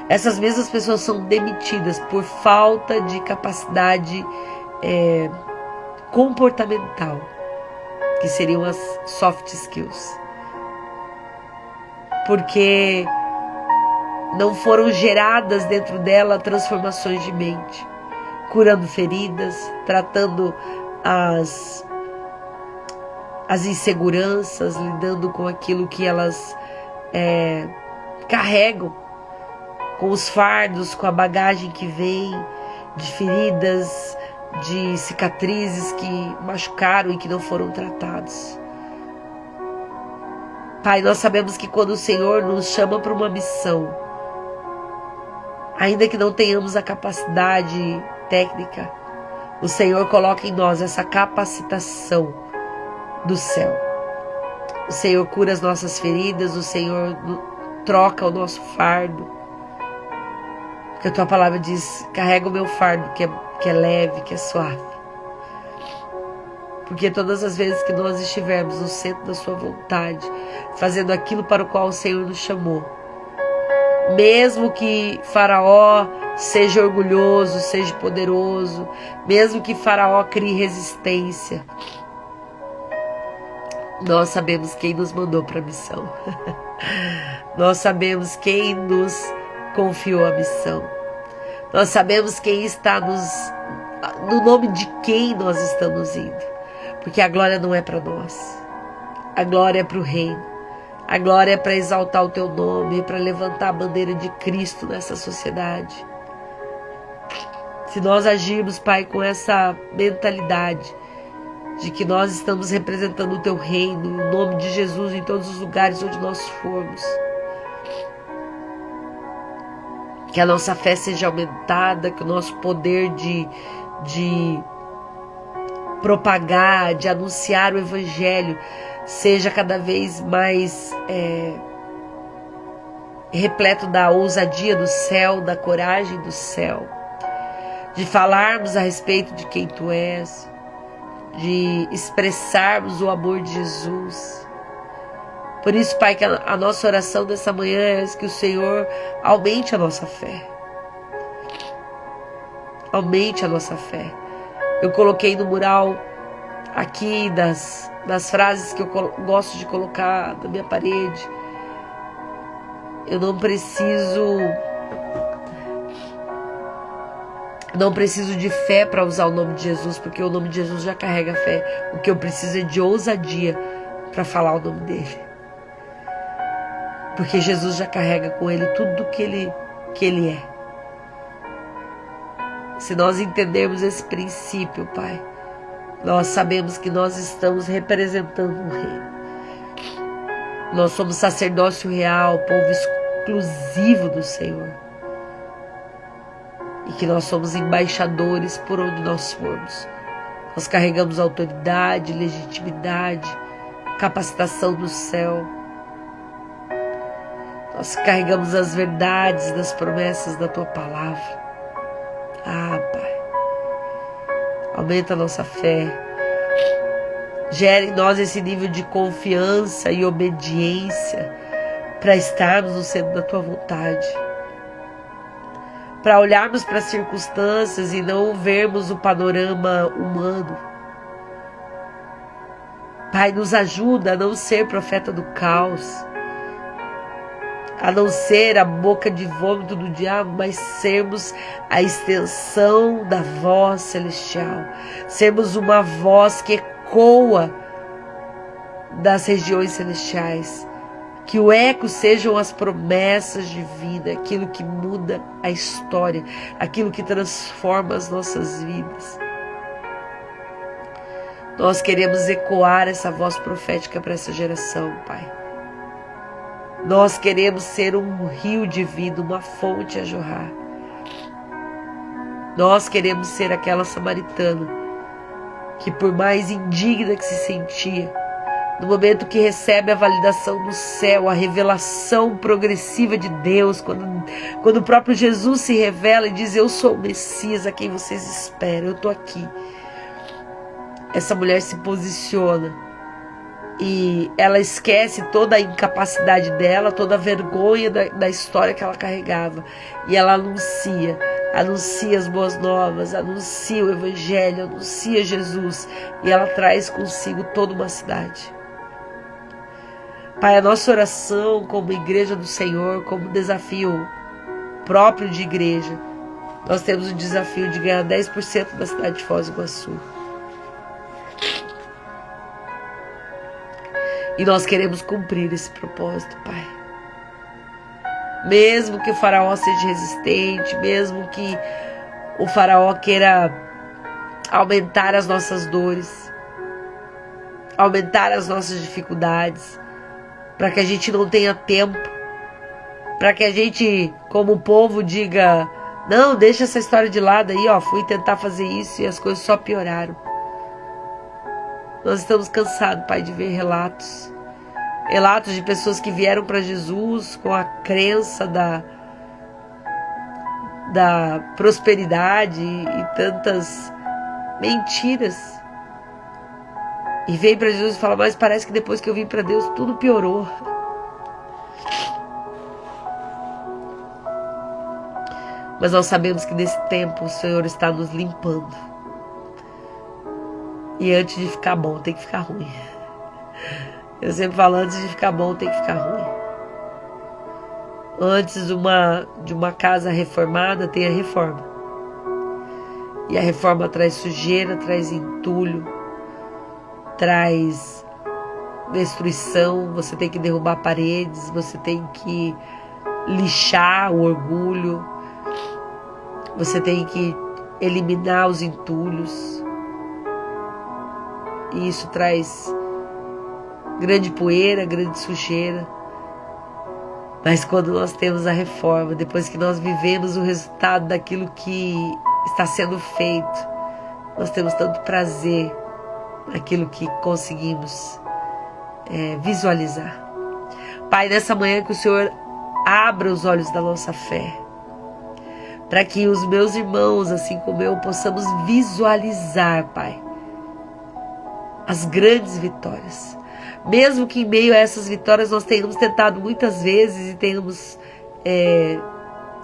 essas mesmas pessoas são demitidas por falta de capacidade comportamental, que seriam as soft skills, porque não foram geradas dentro dela transformações de mente, curando feridas, tratando as inseguranças, lidando com aquilo que elas carregam com os fardos, com a bagagem que vem de feridas, de cicatrizes que machucaram e que não foram tratados. Pai, nós sabemos que quando o Senhor nos chama para uma missão, ainda que não tenhamos a capacidade técnica, o Senhor coloca em nós essa capacitação do céu. O Senhor cura as nossas feridas, o Senhor troca o nosso fardo. Porque a tua palavra diz: carrega o meu fardo que é leve, que é suave. Porque todas as vezes que nós estivermos no centro da sua vontade, fazendo aquilo para o qual o Senhor nos chamou, mesmo que Faraó seja orgulhoso, seja poderoso, mesmo que Faraó crie resistência, nós sabemos quem nos mandou para a missão. Nós sabemos quem nos confiou a missão. Nós sabemos quem está no nome de quem nós estamos indo. Porque a glória não é para nós. A glória é para o reino. A glória é para exaltar o teu nome, para levantar a bandeira de Cristo nessa sociedade. Se nós agirmos, Pai, com essa mentalidade de que nós estamos representando o teu reino, o nome de Jesus em todos os lugares onde nós formos, que a nossa fé seja aumentada, que o nosso poder de propagar, de anunciar o Evangelho seja cada vez mais repleto da ousadia do céu, da coragem do céu, de falarmos a respeito de quem tu és, de expressarmos o amor de Jesus. Por isso, Pai, que a nossa oração dessa manhã é que o Senhor aumente a nossa fé. Aumente a nossa fé. Eu coloquei no mural aqui das frases que eu gosto de colocar na minha parede. Eu não preciso de fé para usar o nome de Jesus, porque o nome de Jesus já carrega fé. O que eu preciso é de ousadia para falar o nome dele. Porque Jesus já carrega com ele tudo que ele é. Se nós entendermos esse princípio, Pai, nós sabemos que nós estamos representando o reino. Nós somos sacerdócio real, povo exclusivo do Senhor. E que nós somos embaixadores por onde nós formos. Nós carregamos autoridade, legitimidade, capacitação do céu. Nós carregamos as verdades das promessas da tua palavra. Ah, Pai, aumenta a nossa fé, gere em nós esse nível de confiança e obediência para estarmos no centro da tua vontade, para olharmos para as circunstâncias e não vermos o panorama humano. Pai, nos ajuda a não ser profeta do caos, a não ser a boca de vômito do diabo, mas sermos a extensão da voz celestial. Sermos uma voz que ecoa das regiões celestiais. Que o eco sejam as promessas divinas, aquilo que muda a história, aquilo que transforma as nossas vidas. Nós queremos ecoar essa voz profética para essa geração, Pai. Nós queremos ser um rio de vida, uma fonte a jorrar. Nós queremos ser aquela samaritana que, por mais indigna que se sentia, no momento que recebe a validação do céu, a revelação progressiva de Deus, quando o próprio Jesus se revela e diz: eu sou o Messias a quem vocês esperam, eu estou aqui. Essa mulher se posiciona. E ela esquece toda a incapacidade dela, toda a vergonha da história que ela carregava. E ela anuncia as boas novas, anuncia o Evangelho, anuncia Jesus. E ela traz consigo toda uma cidade. Pai, a nossa oração como igreja do Senhor, como desafio próprio de igreja, nós temos o desafio de ganhar 10% da cidade de Foz do Iguaçu. E nós queremos cumprir esse propósito, Pai. Mesmo que o faraó seja resistente, mesmo que o faraó queira aumentar as nossas dores, aumentar as nossas dificuldades, para que a gente não tenha tempo, para que a gente, como povo, diga: não, deixa essa história de lado aí, ó, fui tentar fazer isso e as coisas só pioraram. Nós estamos cansados, Pai, de ver relatos de pessoas que vieram para Jesus com a crença da prosperidade e tantas mentiras. E vem para Jesus e fala: mas parece que depois que eu vim para Deus tudo piorou. Mas nós sabemos que nesse tempo o Senhor está nos limpando. E antes de ficar bom, tem que ficar ruim. Eu sempre falo, antes de ficar bom, tem que ficar ruim. Antes de uma casa reformada, tem a reforma. E a reforma traz sujeira, traz entulho, traz destruição. Você tem que derrubar paredes, você tem que lixar o orgulho, você tem que eliminar os entulhos. E isso traz grande poeira, grande sujeira. Mas quando nós temos a reforma, depois que nós vivemos o resultado daquilo que está sendo feito, nós temos tanto prazer naquilo que conseguimos visualizar. Pai, nessa manhã que o Senhor abra os olhos da nossa fé, para que os meus irmãos, assim como eu, possamos visualizar, Pai, as grandes vitórias. Mesmo que em meio a essas vitórias nós tenhamos tentado muitas vezes e tenhamos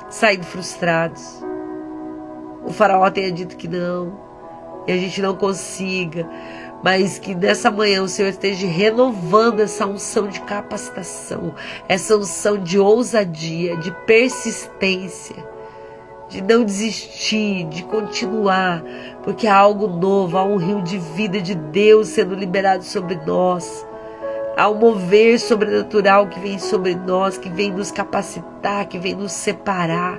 saído frustrados. O faraó tenha dito que não, e a gente não consiga, mas que nessa manhã o Senhor esteja renovando essa unção de capacitação, essa unção de ousadia, de persistência, de não desistir, de continuar, porque há algo novo, há um rio de vida de Deus sendo liberado sobre nós. Há um mover sobrenatural que vem sobre nós, que vem nos capacitar, que vem nos separar,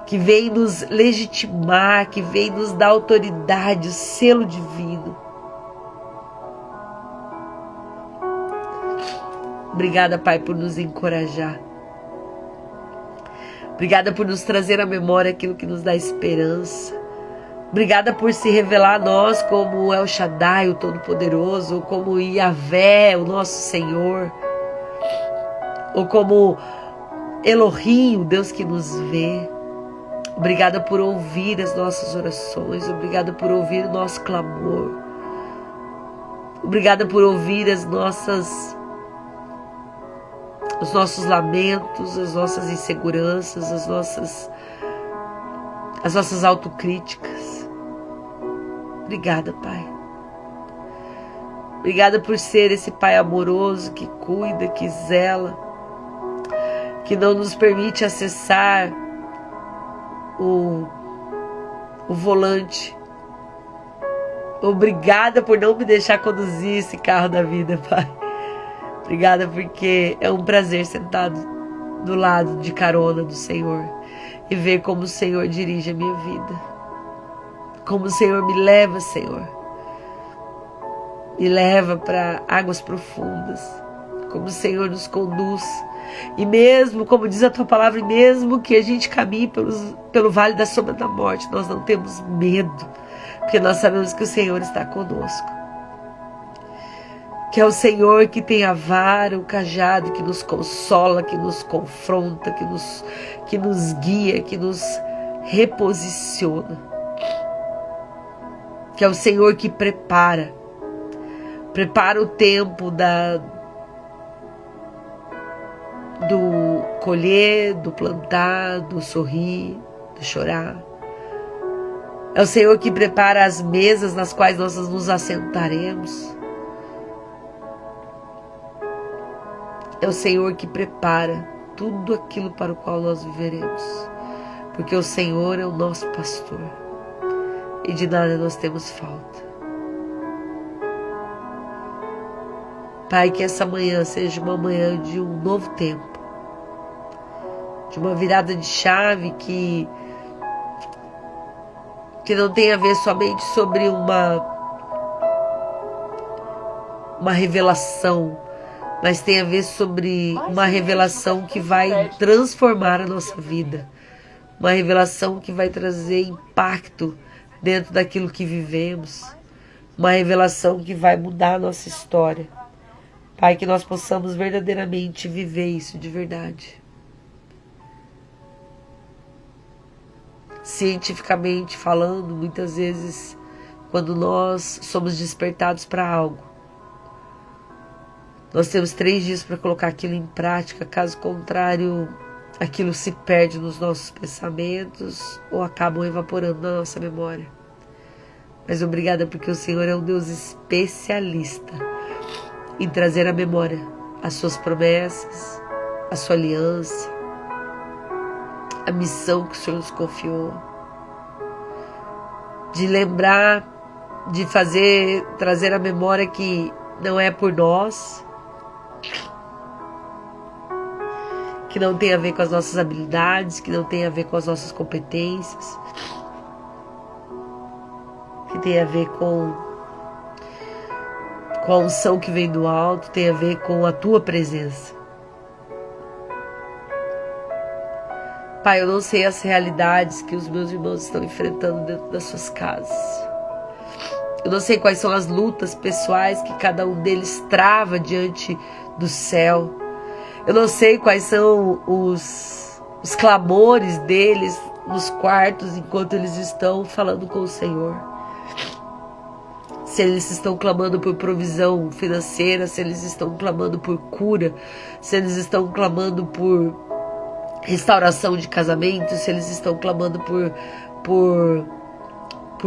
que vem nos legitimar, que vem nos dar autoridade, o selo divino. Obrigada, Pai, por nos encorajar. Obrigada por nos trazer à memória aquilo que nos dá esperança. Obrigada por se revelar a nós como El Shaddai, o Todo-Poderoso, ou como Yahvé, o nosso Senhor, ou como Elohim, o Deus que nos vê. Obrigada por ouvir as nossas orações. Obrigada por ouvir o nosso clamor. Obrigada por ouvir os nossos lamentos, as nossas inseguranças, as nossas autocríticas. Obrigada, Pai. Obrigada por ser esse Pai amoroso que cuida, que zela, que não nos permite acessar o volante. Obrigada por não me deixar conduzir esse carro da vida, Pai. Obrigada porque é um prazer sentado do lado de carona do Senhor e ver como o Senhor dirige a minha vida. Como o Senhor me leva, Senhor. Me leva para águas profundas. Como o Senhor nos conduz. E mesmo, como diz a Tua palavra, mesmo que a gente caminhe pelo vale da sombra da morte, nós não temos medo. Porque nós sabemos que o Senhor está conosco. Que é o Senhor que tem a vara, o cajado, que nos consola, que nos confronta, que nos guia, que nos reposiciona. Que é o Senhor que prepara o tempo do colher, do plantar, do sorrir, do chorar. É o Senhor que prepara as mesas nas quais nós nos assentaremos. É o Senhor que prepara tudo aquilo para o qual nós viveremos. Porque o Senhor é o nosso pastor. E de nada nós temos falta. Pai, que essa manhã seja uma manhã de um novo tempo. de uma virada de chave que não tem a ver somente sobre uma revelação, mas tem a ver sobre uma revelação que vai transformar a nossa vida, uma revelação que vai trazer impacto dentro daquilo que vivemos, uma revelação que vai mudar a nossa história. Pai, que nós possamos verdadeiramente viver isso de verdade. Cientificamente falando, muitas vezes, quando nós somos despertados para algo, nós temos 3 dias para colocar aquilo em prática. Caso contrário, aquilo se perde nos nossos pensamentos ou acabam evaporando na nossa memória. Mas obrigada porque o Senhor é um Deus especialista em trazer à memória as suas promessas, a sua aliança, a missão que o Senhor nos confiou, de lembrar, de trazer à memória que não é por nós, que não tem a ver com as nossas habilidades, que não tem a ver com as nossas competências, que tem a ver com a unção que vem do alto, tem a ver com a tua presença. Pai, eu não sei as realidades que os meus irmãos estão enfrentando dentro das suas casas. Eu não sei quais são as lutas pessoais que cada um deles trava diante do céu. Eu não sei quais são os clamores deles nos quartos enquanto eles estão falando com o Senhor. Se eles estão clamando por provisão financeira, se eles estão clamando por cura, se eles estão clamando por restauração de casamento, se eles estão clamando por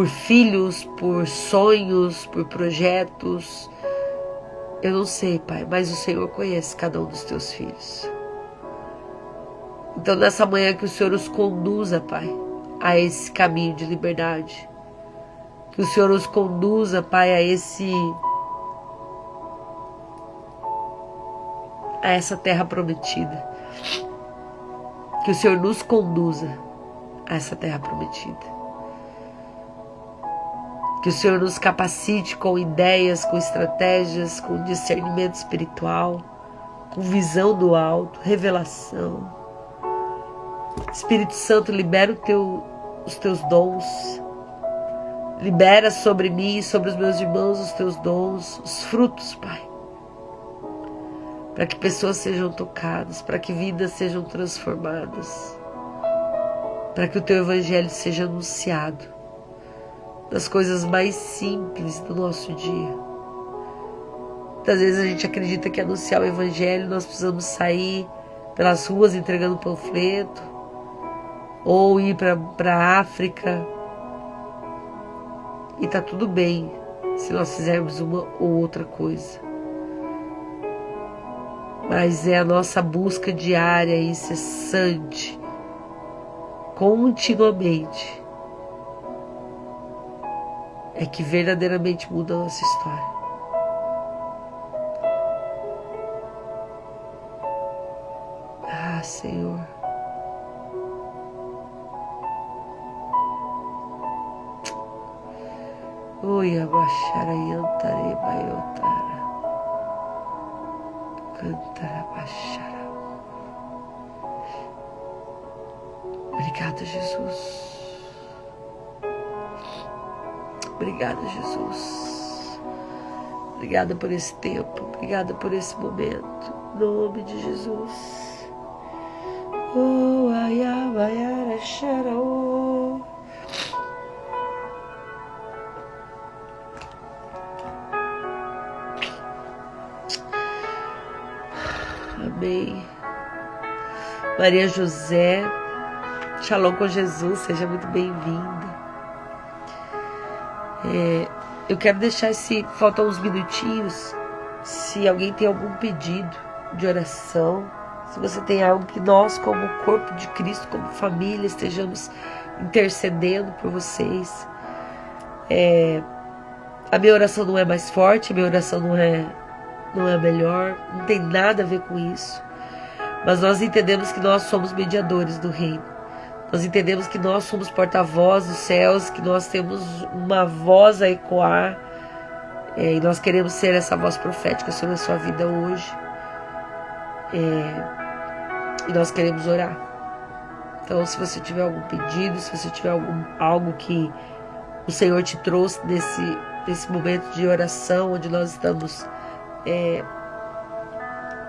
filhos, por sonhos, por projetos. Eu não sei, Pai, mas o Senhor conhece cada um dos teus filhos. Então nessa manhã que o Senhor os conduza, Pai, a esse caminho de liberdade. Que o Senhor os conduza, Pai, a essa terra prometida. Que o Senhor nos conduza a essa terra prometida. Que o Senhor nos capacite com ideias, com estratégias, com discernimento espiritual, com visão do alto, revelação. Espírito Santo, libera os teus dons. Libera sobre mim e sobre os meus irmãos os teus dons, os frutos, Pai. Para que pessoas sejam tocadas, para que vidas sejam transformadas, para que o teu evangelho seja anunciado das coisas mais simples do nosso dia. Muitas vezes a gente acredita que anunciar o evangelho nós precisamos sair pelas ruas entregando panfleto, ou ir para a África, e tá tudo bem se nós fizermos uma ou outra coisa. Mas é a nossa busca diária, incessante, continuamente, é que verdadeiramente muda a nossa história. Ah, Senhor. Oi, abaixara yantare baiotara. Cantara baixara. Obrigada, Jesus. Obrigada, Jesus. Obrigada por esse tempo. Obrigada por esse momento. Em nome de Jesus. Oh, aia, baiara, xarau. Amém. Maria José, Shalom com Jesus, seja muito bem-vinda. Eu quero deixar faltam uns minutinhos, se alguém tem algum pedido de oração, se você tem algo que nós, como corpo de Cristo, como família, estejamos intercedendo por vocês. A minha oração não é mais forte, a minha oração não é melhor, não tem nada a ver com isso. mas nós entendemos que nós somos mediadores do reino. Nós entendemos que nós somos porta-voz dos céus, que nós temos uma voz a ecoar, e nós queremos ser essa voz profética sobre a sua vida hoje. E nós queremos orar. Então, se você tiver algum pedido, se você tiver algo que o Senhor te trouxe nesse momento de oração, onde nós estamos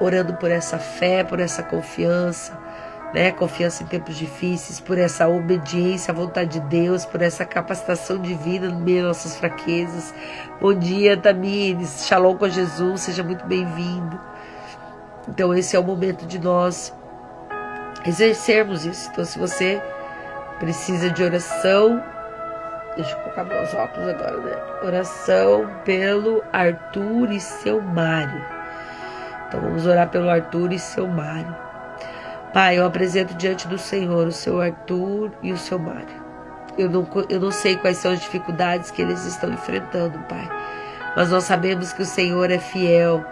orando por essa fé, por essa confiança, né? Confiança em tempos difíceis, por essa obediência à vontade de Deus, por essa capacitação divina no meio das nossas fraquezas. Bom dia, Tamires, Shalom com Jesus, seja muito bem-vindo. Então esse é o momento de nós exercermos isso. Então se você precisa de oração, deixa eu colocar meus óculos agora, né? Oração pelo Arthur e seu Mário. Então vamos orar pelo Arthur e seu Mário. Pai, eu apresento diante do Senhor o seu Arthur e o seu Mário. Eu não sei quais são as dificuldades que eles estão enfrentando, Pai. Mas nós sabemos que o Senhor é fiel,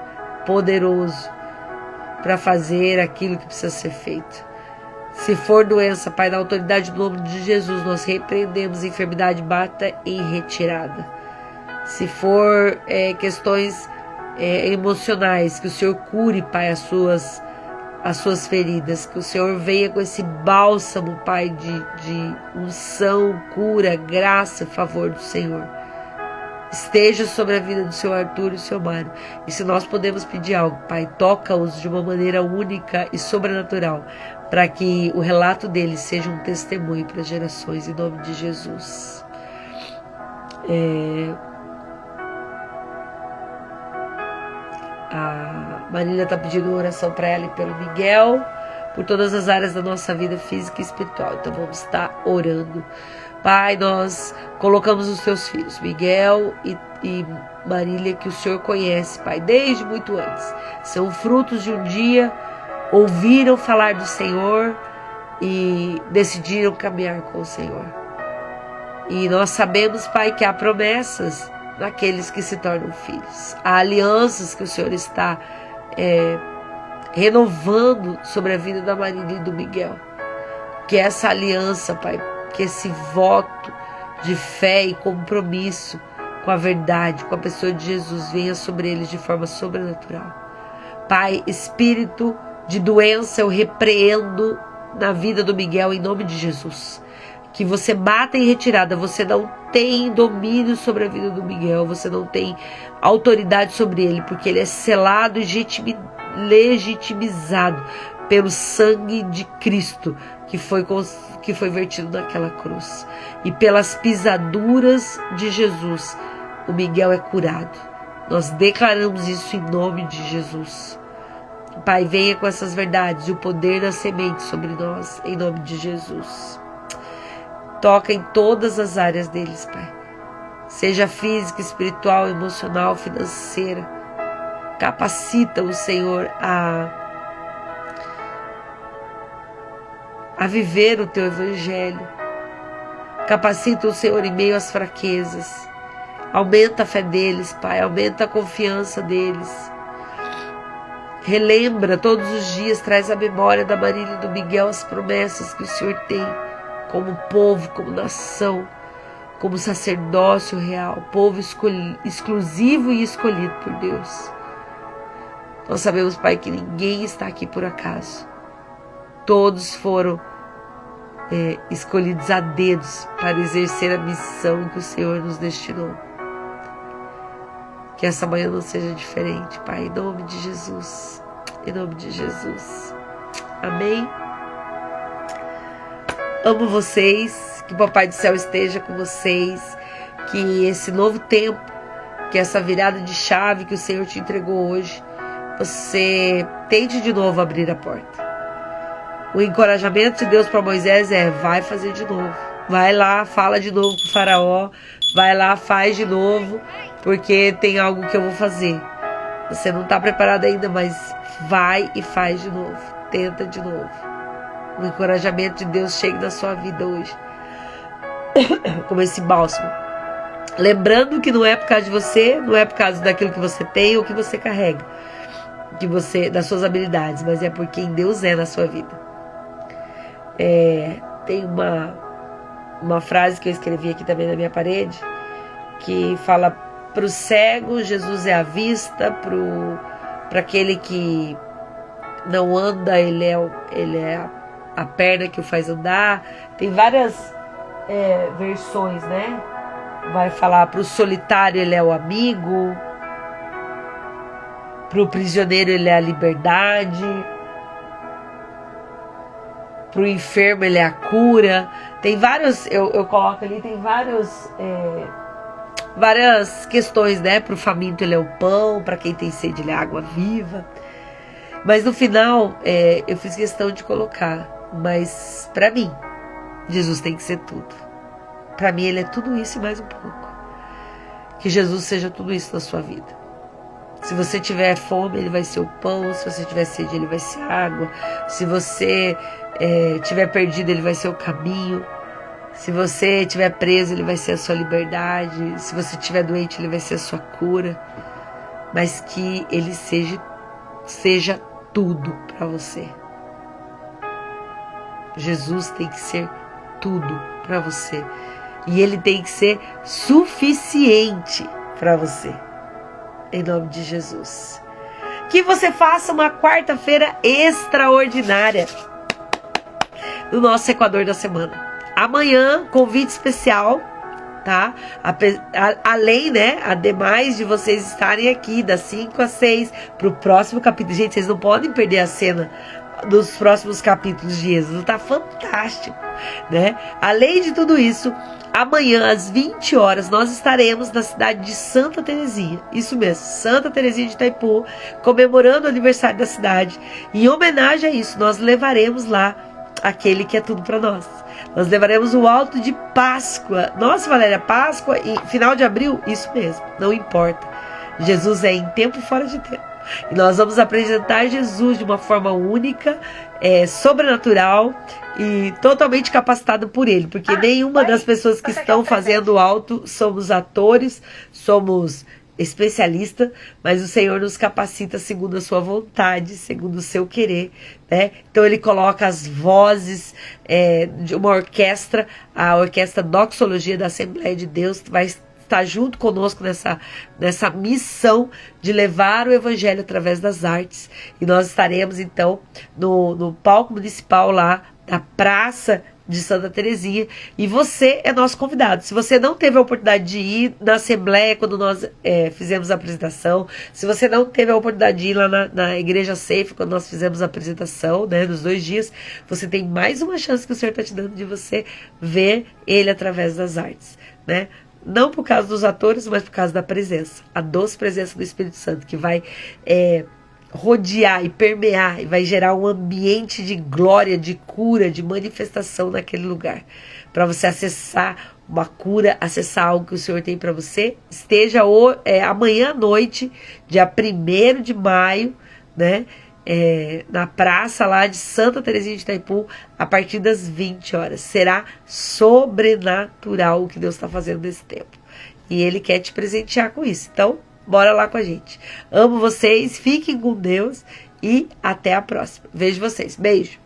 poderoso, para fazer aquilo que precisa ser feito. Se for doença, Pai, na autoridade do nome de Jesus, nós repreendemos a enfermidade, bata em retirada. Se for questões emocionais, que o Senhor cure, Pai, as suas feridas, que o Senhor venha com esse bálsamo, Pai, de unção, cura, graça e favor do Senhor. Esteja sobre a vida do seu Arthur e do seu Mário. E se nós podemos pedir algo, Pai, toca-os de uma maneira única e sobrenatural, para que o relato deles seja um testemunho para as gerações, em nome de Jesus. A Marília está pedindo oração para ela e pelo Miguel, por todas as áreas da nossa vida física e espiritual. Então vamos estar orando. Pai, nós colocamos os teus filhos, Miguel e Marília, que o Senhor conhece, Pai, desde muito antes. São frutos de um dia, ouviram falar do Senhor e decidiram caminhar com o Senhor. E nós sabemos, Pai, que há promessas naqueles que se tornam filhos. Há alianças que o Senhor está renovando sobre a vida da Marília e do Miguel. Que essa aliança, Pai, que esse voto de fé e compromisso com a verdade, com a pessoa de Jesus, venha sobre eles de forma sobrenatural. Pai, espírito de doença eu repreendo na vida do Miguel em nome de Jesus. Que você bata em retirada, você não tem domínio sobre a vida do Miguel, você não tem autoridade sobre ele, porque ele é selado e legitimizado pelo sangue de Cristo que foi vertido naquela cruz. E pelas pisaduras de Jesus, o Miguel é curado. Nós declaramos isso em nome de Jesus. Pai, venha com essas verdades e o poder da semente sobre nós, em nome de Jesus. Toca em todas as áreas deles, Pai. Seja física, espiritual, emocional, financeira. Capacita o Senhor a viver o teu evangelho. Capacita o Senhor em meio às fraquezas. Aumenta a fé deles, Pai. Aumenta a confiança deles. Relembra todos os dias, traz à memória da Marília e do Miguel as promessas que o Senhor tem como povo, como nação, como sacerdócio real, povo exclusivo e escolhido por Deus. Nós sabemos, Pai, que ninguém está aqui por acaso. Todos foram escolhidos a dedos para exercer a missão que o Senhor nos destinou. Que essa manhã não seja diferente, Pai, em nome de Jesus. Em nome de Jesus. Amém? Amo vocês, que o Papai do Céu esteja com vocês, que esse novo tempo, que essa virada de chave que o Senhor te entregou hoje, você tente de novo abrir a porta. O encorajamento de Deus para Moisés vai fazer de novo. Vai lá, fala de novo com o faraó, vai lá, faz de novo, porque tem algo que eu vou fazer. Você não está preparado ainda, mas vai e faz de novo, tenta de novo. O encorajamento de Deus chega na sua vida hoje, como esse bálsamo. Lembrando que não é por causa de você, não é por causa daquilo que você tem ou que você carrega, das suas habilidades, mas é por quem Deus é na sua vida. Tem uma frase que eu escrevi aqui também na minha parede, que fala: para o cego, Jesus é a vista, para aquele que não anda, ele é a perna que o faz andar. Tem várias versões, né? Vai falar: para o solitário, ele é o amigo, para o prisioneiro, ele é a liberdade, para o enfermo, ele é a cura. Tem vários, eu coloco ali, tem várias questões, né? Para o faminto, ele é o pão, para quem tem sede, ele é a água viva. Mas no final, eu fiz questão de colocar: mas para mim, Jesus tem que ser tudo. Para mim, ele é tudo isso e mais um pouco. Que Jesus seja tudo isso na sua vida. Se você tiver fome, ele vai ser o pão. Se você tiver sede, ele vai ser água. Se você tiver perdido, ele vai ser o caminho. Se você estiver preso, ele vai ser a sua liberdade. Se você estiver doente, ele vai ser a sua cura. Mas que ele seja tudo para você. Jesus tem que ser tudo para você. E ele tem que ser suficiente para você. Em nome de Jesus. Que você faça uma quarta-feira extraordinária no nosso Equador da Semana. Amanhã, convite especial, tá? Além, né? Ademais de vocês estarem aqui das 5 às 6 para o próximo capítulo. Gente, vocês não podem perder a cena dos próximos capítulos de Êxodo. Tá fantástico, né? Além de tudo isso, amanhã às 20 horas nós estaremos na cidade de Santa Terezinha. Isso mesmo, Santa Terezinha de Itaipu, comemorando o aniversário da cidade. Em homenagem a isso, nós levaremos lá aquele que é tudo para nós. Nós levaremos o alto de Páscoa. Nossa, Valéria, Páscoa e final de abril? Isso mesmo, não importa. Jesus é em tempo e fora de tempo. E nós vamos apresentar Jesus de uma forma única, sobrenatural e totalmente capacitado por Ele. Porque nenhuma das pessoas que estão fazendo o alto somos atores, somos especialista, mas o Senhor nos capacita segundo a sua vontade, segundo o seu querer, né? Então ele coloca as vozes de uma orquestra, a orquestra Doxologia da Assembleia de Deus vai estar junto conosco nessa missão de levar o Evangelho através das artes. E nós estaremos então no palco municipal lá da Praça de Santa Terezinha, e você é nosso convidado. Se você não teve a oportunidade de ir na Assembleia quando nós fizemos a apresentação, se você não teve a oportunidade de ir lá na Igreja Safe quando nós fizemos a apresentação, né, nos 2 dias, você tem mais uma chance que o Senhor está te dando de você ver Ele através das artes, né? Não por causa dos atores, mas por causa da presença, a doce presença do Espírito Santo, que vai rodear e permear e vai gerar um ambiente de glória, de cura, de manifestação naquele lugar, para você acessar uma cura, acessar algo que o Senhor tem para você. Esteja amanhã à noite, dia 1º de maio, né, na praça lá de Santa Terezinha de Itaipu, a partir das 20 horas. Será sobrenatural o que Deus está fazendo nesse tempo, e Ele quer te presentear com isso. Então, bora lá com a gente. Amo vocês, fiquem com Deus e até a próxima. Vejo vocês. Beijo.